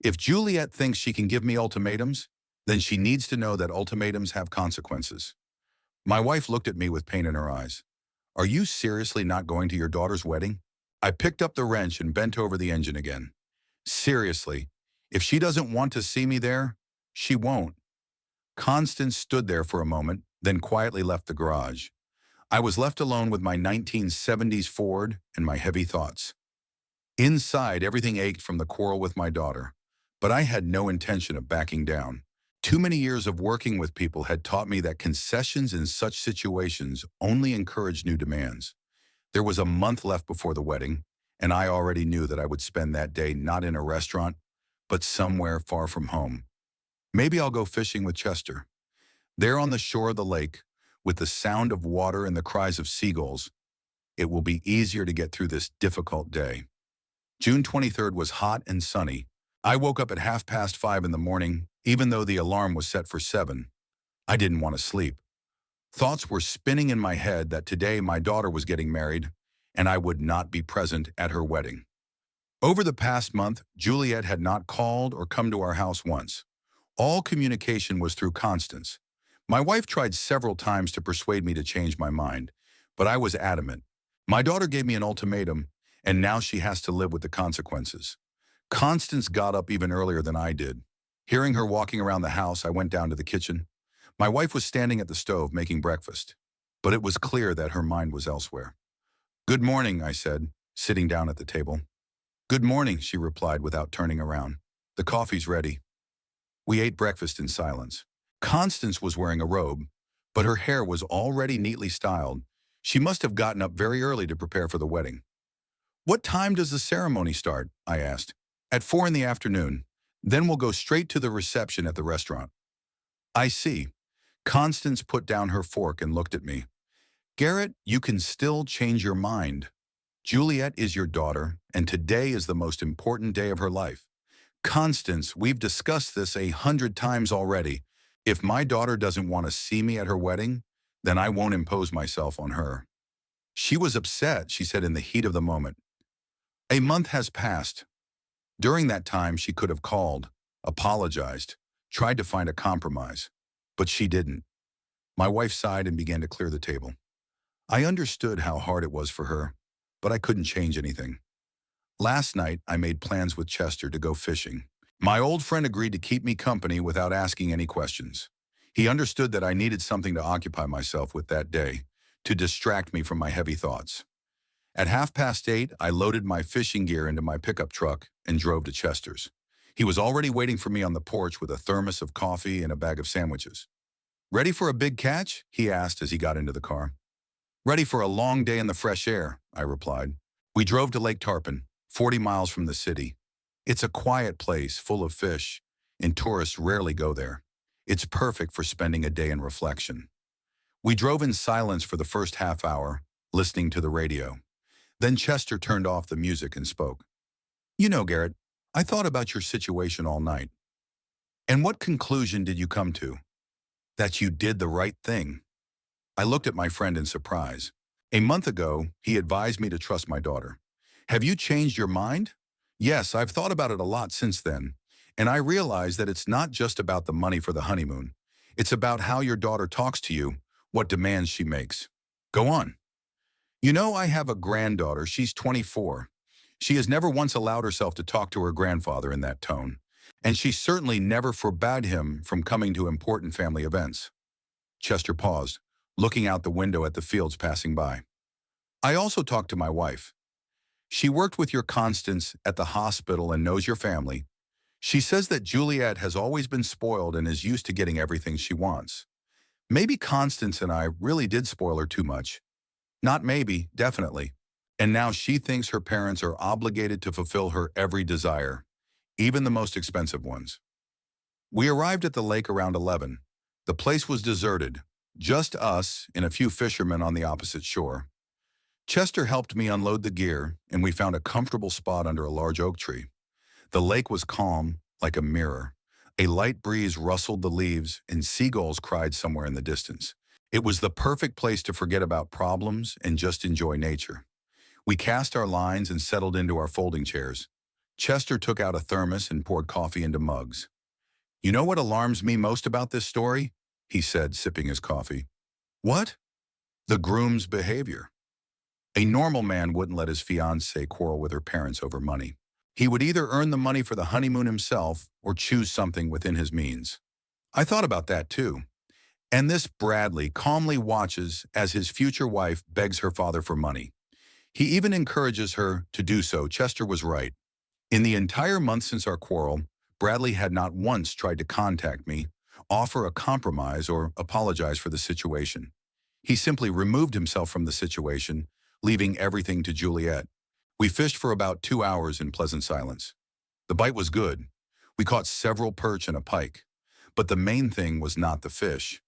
Speaker 1: If Juliet thinks she can give me ultimatums, then she needs to know that ultimatums have consequences. My wife looked at me with pain in her eyes. Are you seriously not going to your daughter's wedding? I picked up the wrench and bent over the engine again. Seriously, if she doesn't want to see me there, she won't. Constance stood there for a moment, then quietly left the garage. I was left alone with my 1970s Ford and my heavy thoughts. Inside, everything ached from the quarrel with my daughter, but I had no intention of backing down. Too many years of working with people had taught me that concessions in such situations only encourage new demands. There was a month left before the wedding, and I already knew that I would spend that day not in a restaurant, but somewhere far from home. Maybe I'll go fishing with Chester. There on the shore of the lake, with the sound of water and the cries of seagulls, it will be easier to get through this difficult day. June 23rd was hot and sunny. I woke up at 5:30 in the morning, even though the alarm was set for 7. I didn't want to sleep. Thoughts were spinning in my head that today my daughter was getting married, and I would not be present at her wedding. Over the past month, Juliet had not called or come to our house once. All communication was through Constance. My wife tried several times to persuade me to change my mind, but I was adamant. My daughter gave me an ultimatum, and now she has to live with the consequences. Constance got up even earlier than I did. Hearing her walking around the house, I went down to the kitchen. My wife was standing at the stove making breakfast, but it was clear that her mind was elsewhere. "Good morning," I said, sitting down at the table. "Good morning," she replied without turning around. "The coffee's ready." We ate breakfast in silence. Constance was wearing a robe, but her hair was already neatly styled. She must have gotten up very early to prepare for the wedding. "What time does the ceremony start?" I asked. "At 4 in the afternoon. Then we'll go straight to the reception at the restaurant." "I see." Constance put down her fork and looked at me. "Garrett, you can still change your mind. Juliet is your daughter, and today is the most important day of her life. Constance, we've discussed this 100 times already. If my daughter doesn't want to see me at her wedding, then I won't impose myself on her." She was upset, she said in the heat of the moment. "A month has passed. During that time, she could have called, apologized, tried to find a compromise. But she didn't." My wife sighed and began to clear the table. I understood how hard it was for her, but I couldn't change anything. Last night, I made plans with Chester to go fishing. My old friend agreed to keep me company without asking any questions. He understood that I needed something to occupy myself with that day, to distract me from my heavy thoughts. At 8:30, I loaded my fishing gear into my pickup truck and drove to Chester's. He was already waiting for me on the porch with a thermos of coffee and a bag of sandwiches. "Ready for a big catch?" he asked as he got into the car. "Ready for a long day in the fresh air," I replied. We drove to Lake Tarpon, 40 miles from the city. It's a quiet place full of fish, and tourists rarely go there. It's perfect for spending a day in reflection. We drove in silence for the first half hour, listening to the radio. Then Chester turned off the music and spoke. "You know, Garrett, I thought about your situation all night. And what conclusion did you come to?" "That you did the right thing." I looked at my friend in surprise. "A month ago, he advised me to trust my daughter. Have you changed your mind?" "Yes, I've thought about it a lot since then. And I realize that it's not just about the money for the honeymoon. It's about how your daughter talks to you, what demands she makes." "Go on." "You know, I have a granddaughter. She's 24. She has never once allowed herself to talk to her grandfather in that tone. And she certainly never forbade him from coming to important family events." Chester paused, looking out the window at the fields passing by. "I also talked to my wife. She worked with your Constance at the hospital and knows your family. She says that Juliet has always been spoiled and is used to getting everything she wants. Maybe Constance and I really did spoil her too much. Not maybe, definitely. And now she thinks her parents are obligated to fulfill her every desire, even the most expensive ones." We arrived at the lake around 11. The place was deserted, just us and a few fishermen on the opposite shore. Chester helped me unload the gear, and we found a comfortable spot under a large oak tree. The lake was calm, like a mirror. A light breeze rustled the leaves, and seagulls cried somewhere in the distance. It was the perfect place to forget about problems and just enjoy nature. We cast our lines and settled into our folding chairs. Chester took out a thermos and poured coffee into mugs. "You know what alarms me most about this story?" he said, sipping his coffee. "What?" "The groom's behavior. A normal man wouldn't let his fiancée quarrel with her parents over money. He would either earn the money for the honeymoon himself or choose something within his means." I thought about that too. And this Bradley calmly watches as his future wife begs her father for money. He even encourages her to do so. Chester was right. In the entire month since our quarrel, Bradley had not once tried to contact me, offer a compromise, or apologize for the situation. He simply removed himself from the situation, leaving everything to Juliet. We fished for about 2 hours in pleasant silence. The bite was good. We caught several perch and a pike. But the main thing was not the fish,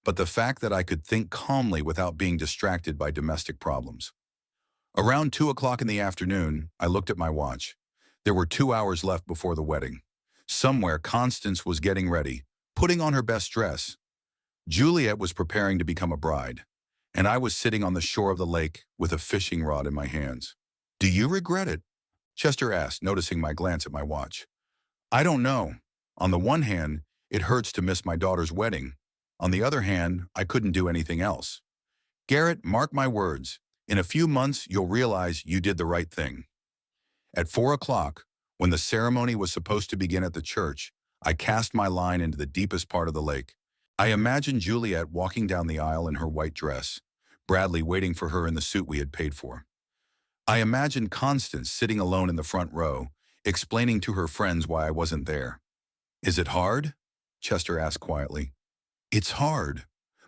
Speaker 1: but the fact that I could think calmly without being distracted by domestic problems. Around 2 o'clock in the afternoon, I looked at my watch. There were 2 hours left before the wedding. Somewhere, Constance was getting ready, putting on her best dress. Juliet was preparing to become a bride, and I was sitting on the shore of the lake with a fishing rod in my hands. "Do you regret it?" Chester asked, noticing my glance at my watch. "I don't know. On the one hand, it hurts to miss my daughter's wedding. On the other hand, I couldn't do anything else. Garrett, mark my words. In a few months, you'll realize you did the right thing." At 4 o'clock, when the ceremony was supposed to begin at the church, I cast my line into the deepest part of the lake. I imagined Juliet walking down the aisle in her white dress, Bradley waiting for her in the suit we had paid for. I imagined Constance sitting alone in the front row, explaining to her friends why I wasn't there. "Is it hard?" Chester asked quietly. "It's hard,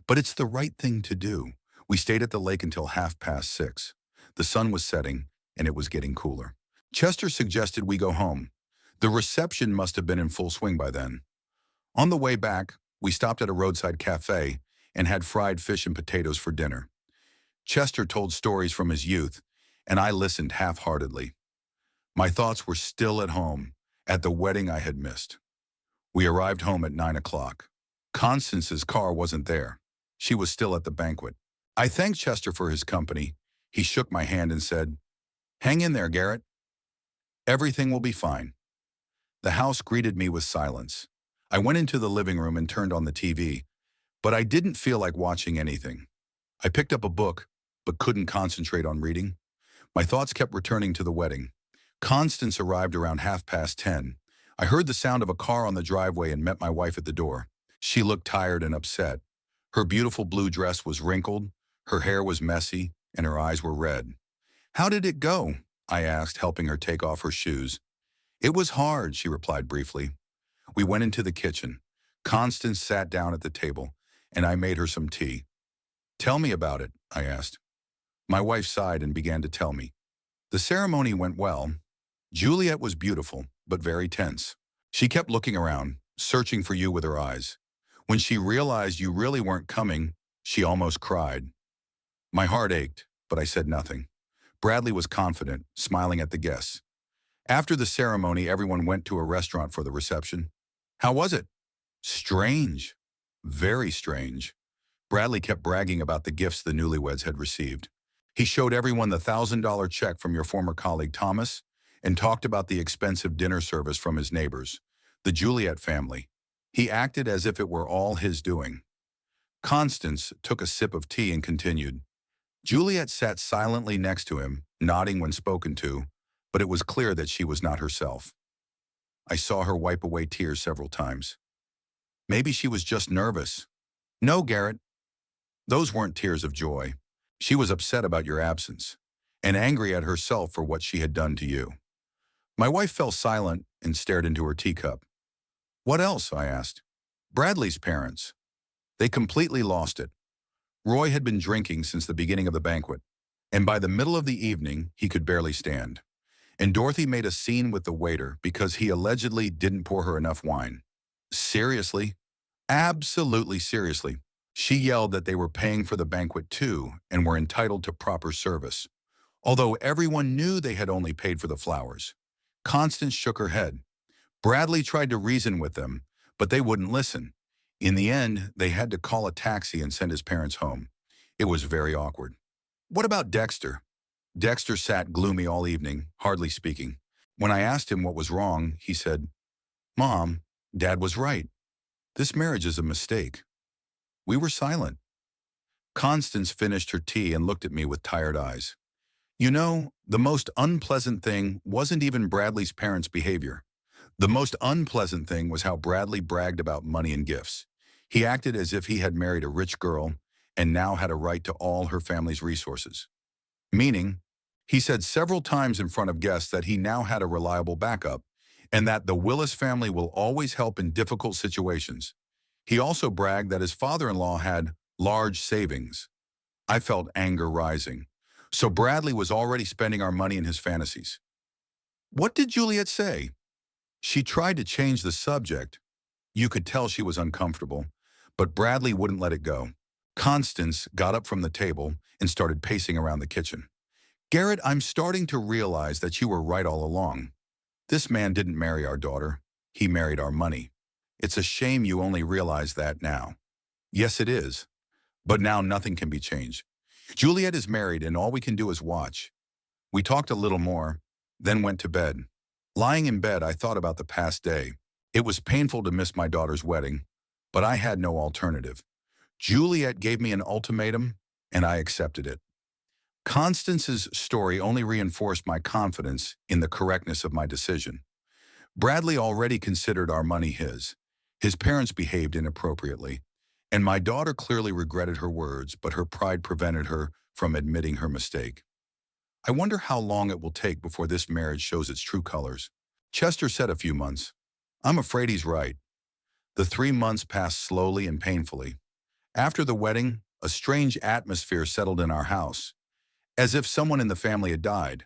Speaker 1: but it's the right thing to do." We stayed at the lake until 6:30. The sun was setting, and it was getting cooler. Chester suggested we go home. The reception must have been in full swing by then. On the way back, we stopped at a roadside cafe and had fried fish and potatoes for dinner. Chester told stories from his youth, and I listened half-heartedly. My thoughts were still at home, at the wedding I had missed. We arrived home at 9 o'clock. Constance's car wasn't there. She was still at the banquet. I thanked Chester for his company. He shook my hand and said, "Hang in there, Garrett. Everything will be fine." The house greeted me with silence. I went into the living room and turned on the TV, but I didn't feel like watching anything. I picked up a book, but couldn't concentrate on reading. My thoughts kept returning to the wedding. Constance arrived around 10:30. I heard the sound of a car on the driveway and met my wife at the door. She looked tired and upset. Her beautiful blue dress was wrinkled, her hair was messy, and her eyes were red. "How did it go?" I asked, helping her take off her shoes. "It was hard," she replied briefly. We went into the kitchen. Constance sat down at the table, and I made her some tea. "Tell me about it," I asked. My wife sighed and began to tell me. "The ceremony went well. Juliet was beautiful, but very tense. She kept looking around, searching for you with her eyes. When she realized you really weren't coming, she almost cried." My heart ached, but I said nothing. Bradley was confident, smiling at the guests. After the ceremony, everyone went to a restaurant for the reception. "How was it?" "Strange. Very strange." Bradley kept bragging about the gifts the newlyweds had received. He showed everyone the $1,000 check from your former colleague Thomas and talked about the expensive dinner service from his neighbors, the Juliet family. He acted as if it were all his doing. Constance took a sip of tea and continued. Juliet sat silently next to him, nodding when spoken to, but it was clear that she was not herself. I saw her wipe away tears several times. "Maybe she was just nervous." "No, Garrett. Those weren't tears of joy. She was upset about your absence, and angry at herself for what she had done to you." My wife fell silent and stared into her teacup. "What else?" I asked. "Bradley's parents. They completely lost it. Roy had been drinking since the beginning of the banquet, and by the middle of the evening, he could barely stand. And Dorothy made a scene with the waiter because he allegedly didn't pour her enough wine." "Seriously?" "Absolutely seriously. She yelled that they were paying for the banquet too and were entitled to proper service, although everyone knew they had only paid for the flowers." Constance shook her head. "Bradley tried to reason with them, but they wouldn't listen. In the end, they had to call a taxi and send his parents home. It was very awkward." "What about Dexter?" "Dexter sat gloomy all evening, hardly speaking. When I asked him what was wrong, he said, 'Mom, Dad was right. This marriage is a mistake.'" We were silent. Constance finished her tea and looked at me with tired eyes. "You know, the most unpleasant thing wasn't even Bradley's parents' behavior. The most unpleasant thing was how Bradley bragged about money and gifts. He acted as if he had married a rich girl and now had a right to all her family's resources. Meaning, he said several times in front of guests that he now had a reliable backup and that the Willis family will always help in difficult situations. He also bragged that his father-in-law had large savings. I felt anger rising. So Bradley was already spending our money in his fantasies. "What did Juliet say?" "She tried to change the subject. You could tell she was uncomfortable, but Bradley wouldn't let it go." Constance got up from the table and started pacing around the kitchen. "Garrett, I'm starting to realize that you were right all along. This man didn't marry our daughter. He married our money. It's a shame you only realize that now." "Yes, it is. But now nothing can be changed. Juliet is married and all we can do is watch." We talked a little more, then went to bed. Lying in bed, I thought about the past day. It was painful to miss my daughter's wedding, but I had no alternative. Juliet gave me an ultimatum, and I accepted it. Constance's story only reinforced my confidence in the correctness of my decision. Bradley already considered our money his. His parents behaved inappropriately, and my daughter clearly regretted her words, but her pride prevented her from admitting her mistake. I wonder how long it will take before this marriage shows its true colors. Chester said a few months. I'm afraid he's right. The 3 months passed slowly and painfully. After the wedding, a strange atmosphere settled in our house, as if someone in the family had died,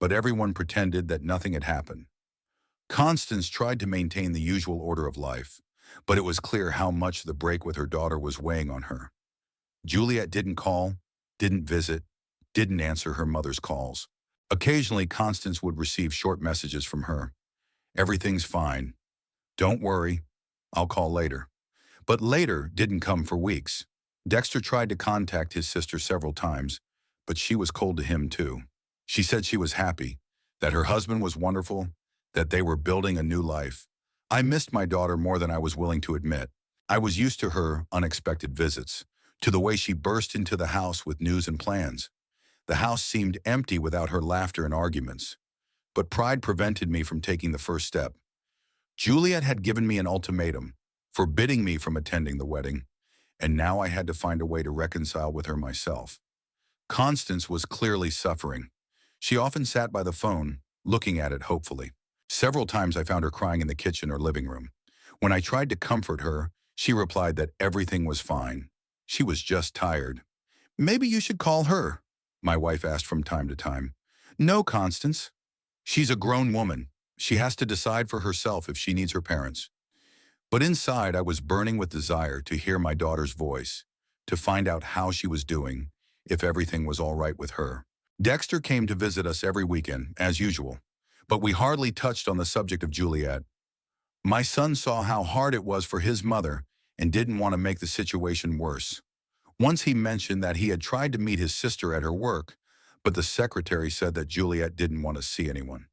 Speaker 1: but everyone pretended that nothing had happened. Constance tried to maintain the usual order of life, but it was clear how much the break with her daughter was weighing on her. Juliet didn't call, didn't visit, didn't answer her mother's calls. Occasionally, Constance would receive short messages from her. Everything's fine. Don't worry. I'll call later. But later didn't come for weeks. Dexter tried to contact his sister several times, but she was cold to him too. She said she was happy, that her husband was wonderful, that they were building a new life. I missed my daughter more than I was willing to admit. I was used to her unexpected visits, to the way she burst into the house with news and plans. The house seemed empty without her laughter and arguments. But pride prevented me from taking the first step. Juliet had given me an ultimatum, forbidding me from attending the wedding, and now I had to find a way to reconcile with her myself. Constance was clearly suffering. She often sat by the phone, looking at it hopefully. Several times I found her crying in the kitchen or living room. When I tried to comfort her, she replied that everything was fine. She was just tired. Maybe you should call her, my wife asked from time to time. No, Constance. She's a grown woman. She has to decide for herself if she needs her parents. But inside, I was burning with desire to hear my daughter's voice, to find out how she was doing, if everything was all right with her. Dexter came to visit us every weekend, as usual, but we hardly touched on the subject of Juliet. My son saw how hard it was for his mother and didn't want to make the situation worse. Once he mentioned that he had tried to meet his sister at her work, but the secretary said that Juliet didn't want to see anyone.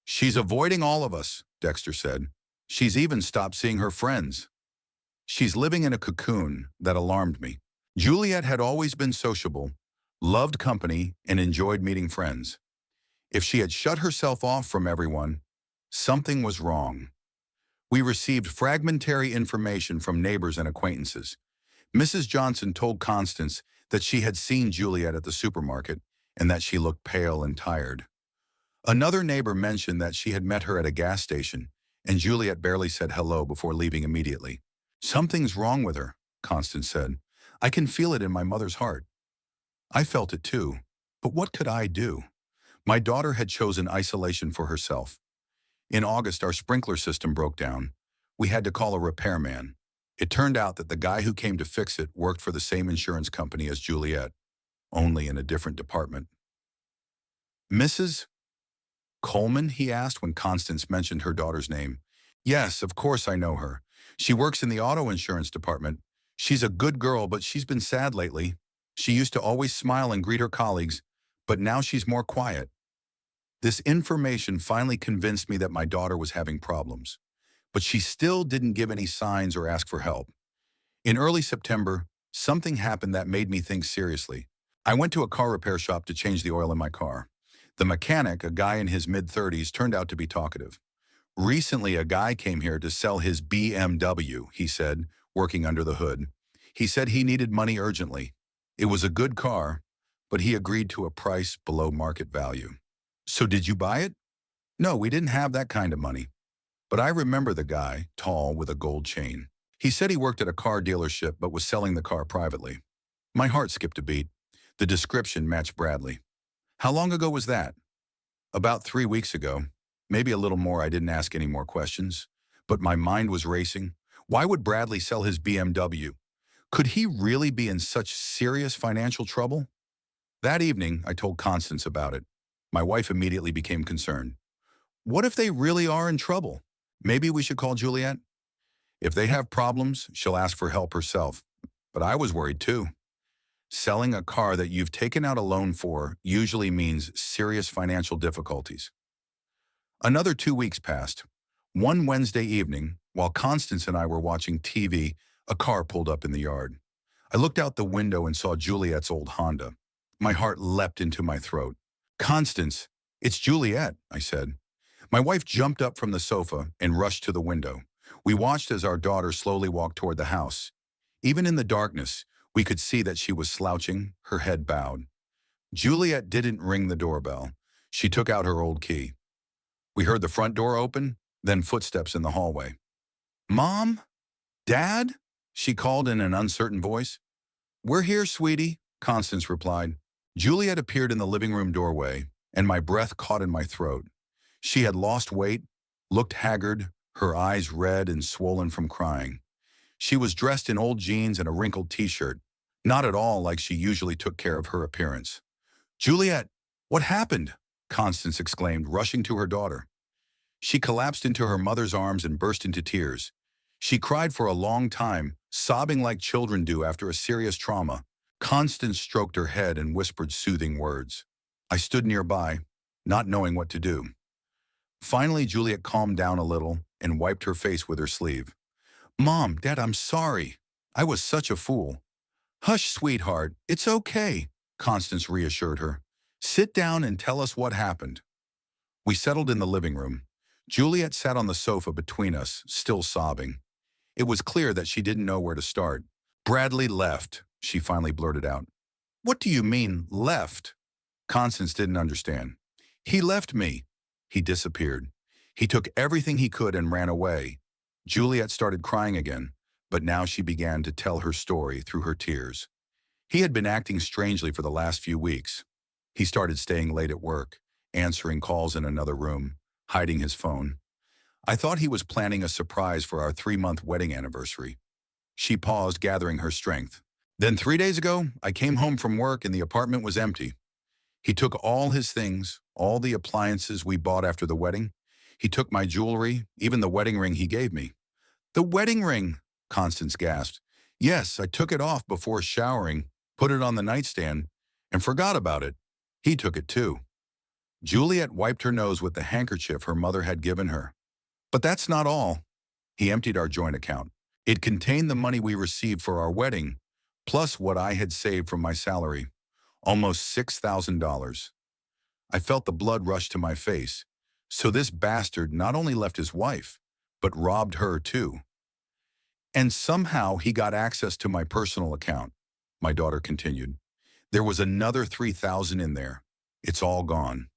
Speaker 1: She's avoiding all of us, Dexter said. She's even stopped seeing her friends. She's living in a cocoon that alarmed me. Juliet had always been sociable, loved company, and enjoyed meeting friends. If she had shut herself off from everyone, something was wrong. We received fragmentary information from neighbors and acquaintances. Mrs. Johnson told Constance that she had seen Juliet at the supermarket and that she looked pale and tired. Another neighbor mentioned that she had met her at a gas station, and Juliet barely said hello before leaving immediately. Something's wrong with her, Constance said. I can feel it in my mother's heart. I felt it too, but what could I do? My daughter had chosen isolation for herself. In August, our sprinkler system broke down. We had to call a repairman. It turned out that the guy who came to fix it worked for the same insurance company as Juliet, only in a different department. Mrs. Coleman, he asked when Constance mentioned her daughter's name. Yes, of course I know her. She works in the auto insurance department. She's a good girl, but she's been sad lately. She used to always smile and greet her colleagues, but now she's more quiet. This information finally convinced me that my daughter was having problems, but she still didn't give any signs or ask for help. In early September, something happened that made me think seriously. I went to a car repair shop to change the oil in my car. The mechanic, a guy in his mid-30s, turned out to be talkative. Recently, a guy came here to sell his BMW, he said, working under the hood. He said he needed money urgently. It was a good car, but he agreed to a price below market value. So did you buy it? No, we didn't have that kind of money. But I remember the guy, tall, with a gold chain. He said he worked at a car dealership but was selling the car privately. My heart skipped a beat. The description matched Bradley. How long ago was that? About 3 weeks ago. Maybe a little more. I didn't ask any more questions. But my mind was racing. Why would Bradley sell his BMW? Could he really be in such serious financial trouble? That evening, I told Constance about it. My wife immediately became concerned. What if they really are in trouble? Maybe we should call Juliet? If they have problems, she'll ask for help herself. But I was worried too. Selling a car that you've taken out a loan for usually means serious financial difficulties. Another 2 weeks passed. One Wednesday evening, while Constance and I were watching TV, a car pulled up in the yard. I looked out the window and saw Juliet's old Honda. My heart leapt into my throat. Constance, it's Juliet, I said. My wife jumped up from the sofa and rushed to the window. We watched as our daughter slowly walked toward the house. Even in the darkness, we could see that she was slouching, her head bowed. Juliet didn't ring the doorbell. She took out her old key. We heard the front door open, then footsteps in the hallway. "Mom? Dad?" she called in an uncertain voice. "We're here, sweetie," Constance replied. Juliet appeared in the living room doorway, and my breath caught in my throat. She had lost weight, looked haggard, her eyes red and swollen from crying. She was dressed in old jeans and a wrinkled t-shirt, not at all like she usually took care of her appearance. "Juliet, what happened?" Constance exclaimed, rushing to her daughter. She collapsed into her mother's arms and burst into tears. She cried for a long time, sobbing like children do after a serious trauma. Constance stroked her head and whispered soothing words. I stood nearby, not knowing what to do. Finally, Juliet calmed down a little and wiped her face with her sleeve. "Mom, Dad, I'm sorry. I was such a fool." "Hush, sweetheart. It's okay," Constance reassured her. "Sit down and tell us what happened." We settled in the living room. Juliet sat on the sofa between us, still sobbing. It was clear that she didn't know where to start. "Bradley left," she finally blurted out. "What do you mean, left?" Constance didn't understand. "He left me." He disappeared. He took everything he could and ran away. Juliet started crying again, but now she began to tell her story through her tears. He had been acting strangely for the last few weeks. He started staying late at work, answering calls in another room, hiding his phone. I thought he was planning a surprise for our 3-month wedding anniversary. She paused, gathering her strength. Then 3 days ago, I came home from work and the apartment was empty. He took all his things, all the appliances we bought after the wedding. He took my jewelry, even the wedding ring he gave me. "The wedding ring!" Constance gasped. "Yes, I took it off before showering, put it on the nightstand, and forgot about it. He took it too." Juliet wiped her nose with the handkerchief her mother had given her. "But that's not all." He emptied our joint account. It contained the money we received for our wedding, plus what I had saved from my salary. Almost $6,000. I felt the blood rush to my face. So this bastard not only left his wife, but robbed her too. "And somehow he got access to my personal account," my daughter continued. "There was another $3,000 in there. It's all gone."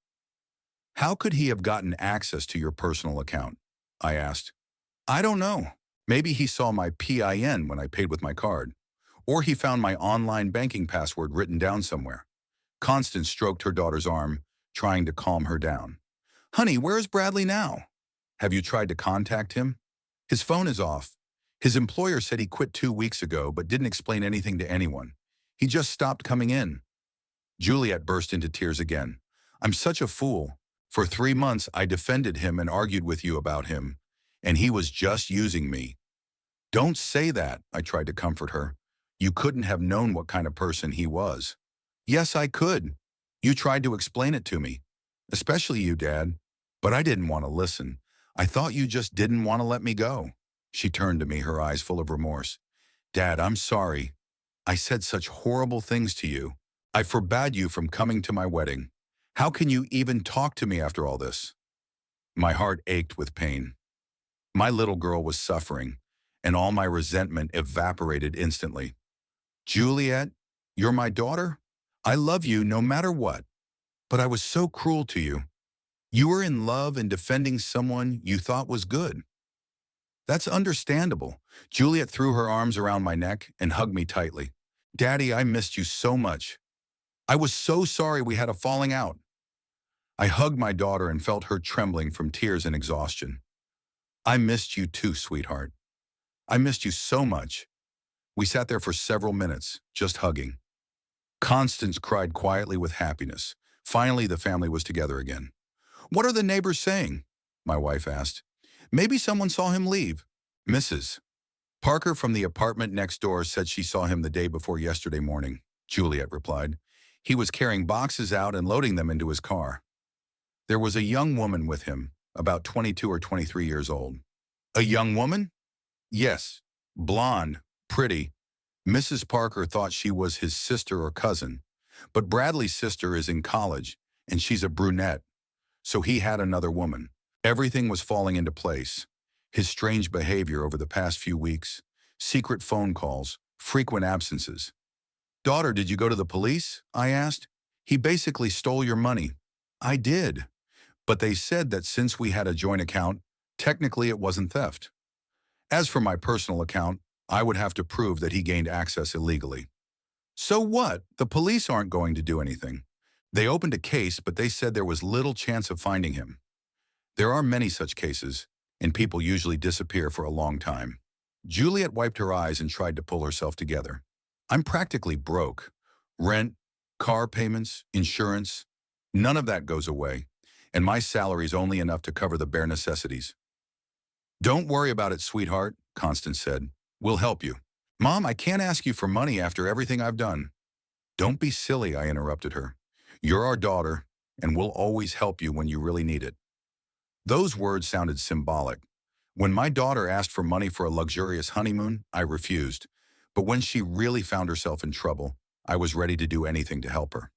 Speaker 1: "How could he have gotten access to your personal account?" I asked. "I don't know. Maybe he saw my PIN when I paid with my card. Or he found my online banking password written down somewhere." Constance stroked her daughter's arm, trying to calm her down. "Honey, where is Bradley now? Have you tried to contact him? His phone is off. His employer said he quit 2 weeks ago but didn't explain anything to anyone. He just stopped coming in." Juliet burst into tears again. "I'm such a fool. For 3 months I defended him and argued with you about him, and he was just using me." "Don't say that," I tried to comfort her. "You couldn't have known what kind of person he was." "Yes, I could. You tried to explain it to me. Especially you, Dad. But I didn't want to listen. I thought you just didn't want to let me go." She turned to me, her eyes full of remorse. "Dad, I'm sorry. I said such horrible things to you. I forbade you from coming to my wedding. How can you even talk to me after all this?" My heart ached with pain. My little girl was suffering, and all my resentment evaporated instantly. "Juliet, you're my daughter. I love you no matter what. But I was so cruel to you. You were in love and defending someone you thought was good." "That's understandable." Juliet threw her arms around my neck and hugged me tightly. "Daddy, I missed you so much. I was so sorry we had a falling out." I hugged my daughter and felt her trembling from tears and exhaustion. "I missed you too, sweetheart. I missed you so much." We sat there for several minutes, just hugging. Constance cried quietly with happiness. Finally, the family was together again. "What are the neighbors saying?" my wife asked. "Maybe someone saw him leave." Mrs. Parker from the apartment next door said she saw him the day before yesterday morning, Juliet replied. "He was carrying boxes out and loading them into his car. There was a young woman with him, about 22 or 23 years old." "A young woman?" "Yes, blonde, pretty. Mrs. Parker thought she was his sister or cousin, but Bradley's sister is in college, and she's a brunette, so he had another woman. Everything was falling into place. His strange behavior over the past few weeks, secret phone calls, frequent absences. "Daughter, did you go to the police?" I asked. "He basically stole your money." "I did. But they said that since we had a joint account, technically it wasn't theft. As for my personal account, I would have to prove that he gained access illegally." "So what? The police aren't going to do anything." "They opened a case, but they said there was little chance of finding him." There are many such cases, and people usually disappear for a long time. Juliet wiped her eyes and tried to pull herself together. "I'm practically broke. Rent, car payments, insurance, none of that goes away, and my salary's only enough to cover the bare necessities." "Don't worry about it, sweetheart," Constance said. "We'll help you." "Mom, I can't ask you for money after everything I've done." "Don't be silly," I interrupted her. "You're our daughter, and we'll always help you when you really need it." Those words sounded symbolic. When my daughter asked for money for a luxurious honeymoon, I refused. But when she really found herself in trouble, I was ready to do anything to help her.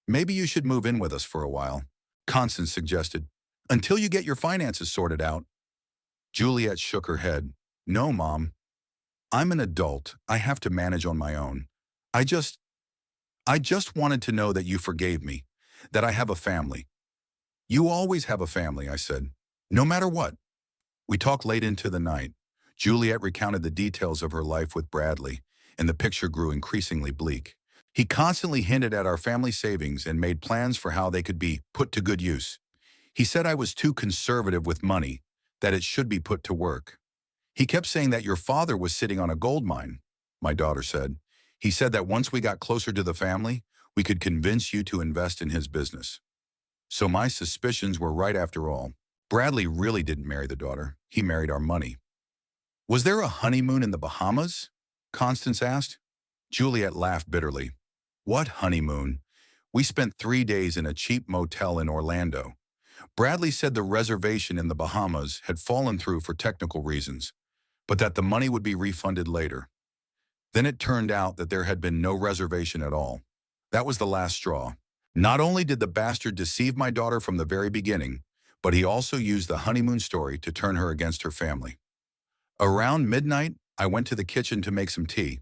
Speaker 1: "Maybe you should move in with us for a while," Constance suggested, "until you get your finances sorted out." Juliet shook her head. "No, Mom. I'm an adult. I have to manage on my own. I just wanted to know that you forgave me, that I have a family." "You always have a family," I said, "no matter what." We talked late into the night. Juliet recounted the details of her life with Bradley, and the picture grew increasingly bleak. He constantly hinted at our family savings and made plans for how they could be put to good use. He said I was too conservative with money, that it should be put to work. "He kept saying that your father was sitting on a gold mine," my daughter said. "He said that once we got closer to the family, we could convince you to invest in his business." So my suspicions were right after all. Bradley really didn't marry the daughter. He married our money. "Was there a honeymoon in the Bahamas?" Constance asked. Juliet laughed bitterly. "What honeymoon? We spent 3 days in a cheap motel in Orlando. Bradley said the reservation in the Bahamas had fallen through for technical reasons, but that the money would be refunded later. Then it turned out that there had been no reservation at all. That was the last straw. Not only did the bastard deceive my daughter from the very beginning, but he also used the honeymoon story to turn her against her family." Around midnight, I went to the kitchen to make some tea.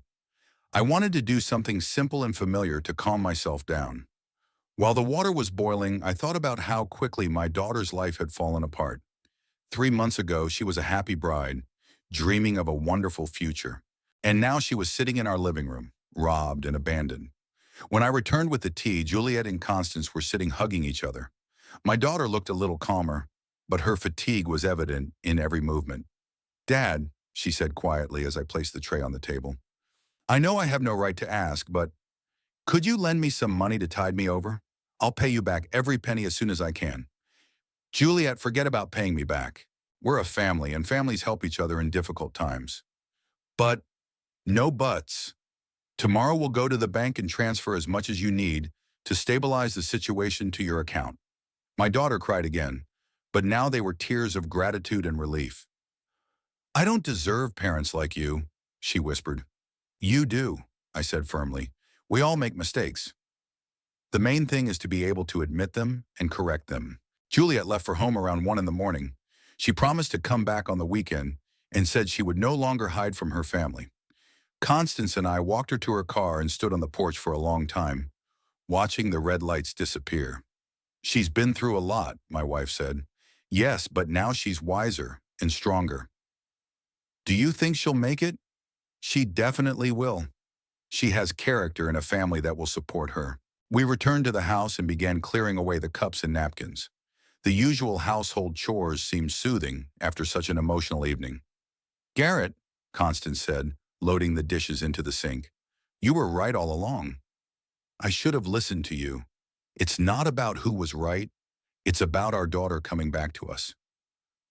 Speaker 1: I wanted to do something simple and familiar to calm myself down. While the water was boiling, I thought about how quickly my daughter's life had fallen apart. 3 months ago, she was a happy bride, dreaming of a wonderful future. And now she was sitting in our living room, robbed and abandoned. When I returned with the tea, Juliet and Constance were sitting hugging each other. My daughter looked a little calmer, but her fatigue was evident in every movement. "Dad," she said quietly as I placed the tray on the table, "I know I have no right to ask, but could you lend me some money to tide me over? I'll pay you back every penny as soon as I can." "Juliet, forget about paying me back. We're a family, and families help each other in difficult times." "But," "No buts. Tomorrow we'll go to the bank and transfer as much as you need to stabilize the situation to your account." My daughter cried again, but now they were tears of gratitude and relief. "I don't deserve parents like you," she whispered. "You do," I said firmly. "We all make mistakes. The main thing is to be able to admit them and correct them." Juliet left for home around 1 in the morning. She promised to come back on the weekend and said she would no longer hide from her family. Constance and I walked her to her car and stood on the porch for a long time, watching the red lights disappear. "She's been through a lot," my wife said. "Yes, but now she's wiser and stronger." "Do you think she'll make it?" "She definitely will. She has character and a family that will support her." We returned to the house and began clearing away the cups and napkins. The usual household chores seemed soothing after such an emotional evening. "Garrett," Constance said, loading the dishes into the sink, "you were right all along. I should have listened to you. It's not about who was right. It's about our daughter coming back to us.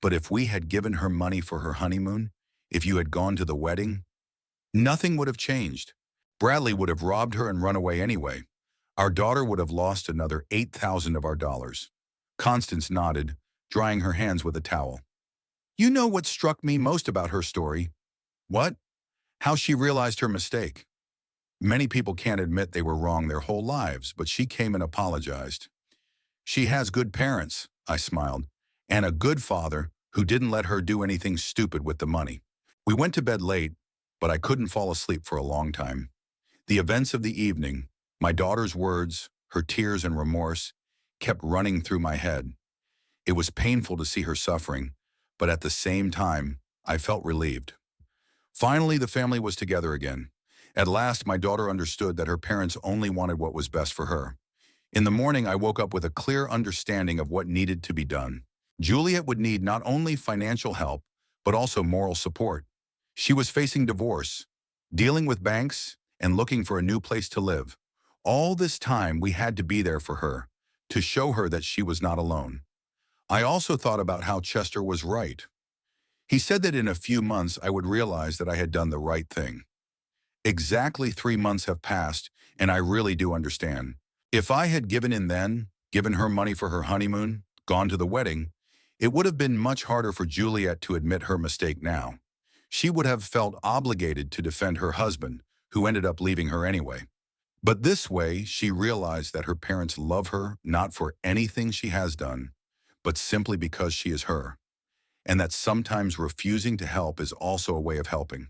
Speaker 1: But if we had given her money for her honeymoon, if you had gone to the wedding, nothing would have changed. Bradley would have robbed her and run away anyway. Our daughter would have lost another 8,000 of our dollars." Constance nodded, drying her hands with a towel. "You know what struck me most about her story?" "What?" "How she realized her mistake. Many people can't admit they were wrong their whole lives, but she came and apologized." "She has good parents," I smiled, and a good father who didn't let her do anything stupid with the money. We went to bed late, but I couldn't fall asleep for a long time. The events of the evening, my daughter's words, her tears and remorse, kept running through my head. It was painful to see her suffering, but at the same time, I felt relieved. Finally, the family was together again. At last, my daughter understood that her parents only wanted what was best for her. In the morning, I woke up with a clear understanding of what needed to be done. Juliet would need not only financial help, but also moral support. She was facing divorce, dealing with banks, and looking for a new place to live. All this time, we had to be there for her, to show her that she was not alone. I also thought about how Chester was right. He said that in a few months I would realize that I had done the right thing. Exactly 3 months have passed, and I really do understand. If I had given in then, given her money for her honeymoon, gone to the wedding, it would have been much harder for Juliet to admit her mistake now. She would have felt obligated to defend her husband, who ended up leaving her anyway. But this way, she realized that her parents love her not for anything she has done, but simply because she is her, and that sometimes refusing to help is also a way of helping.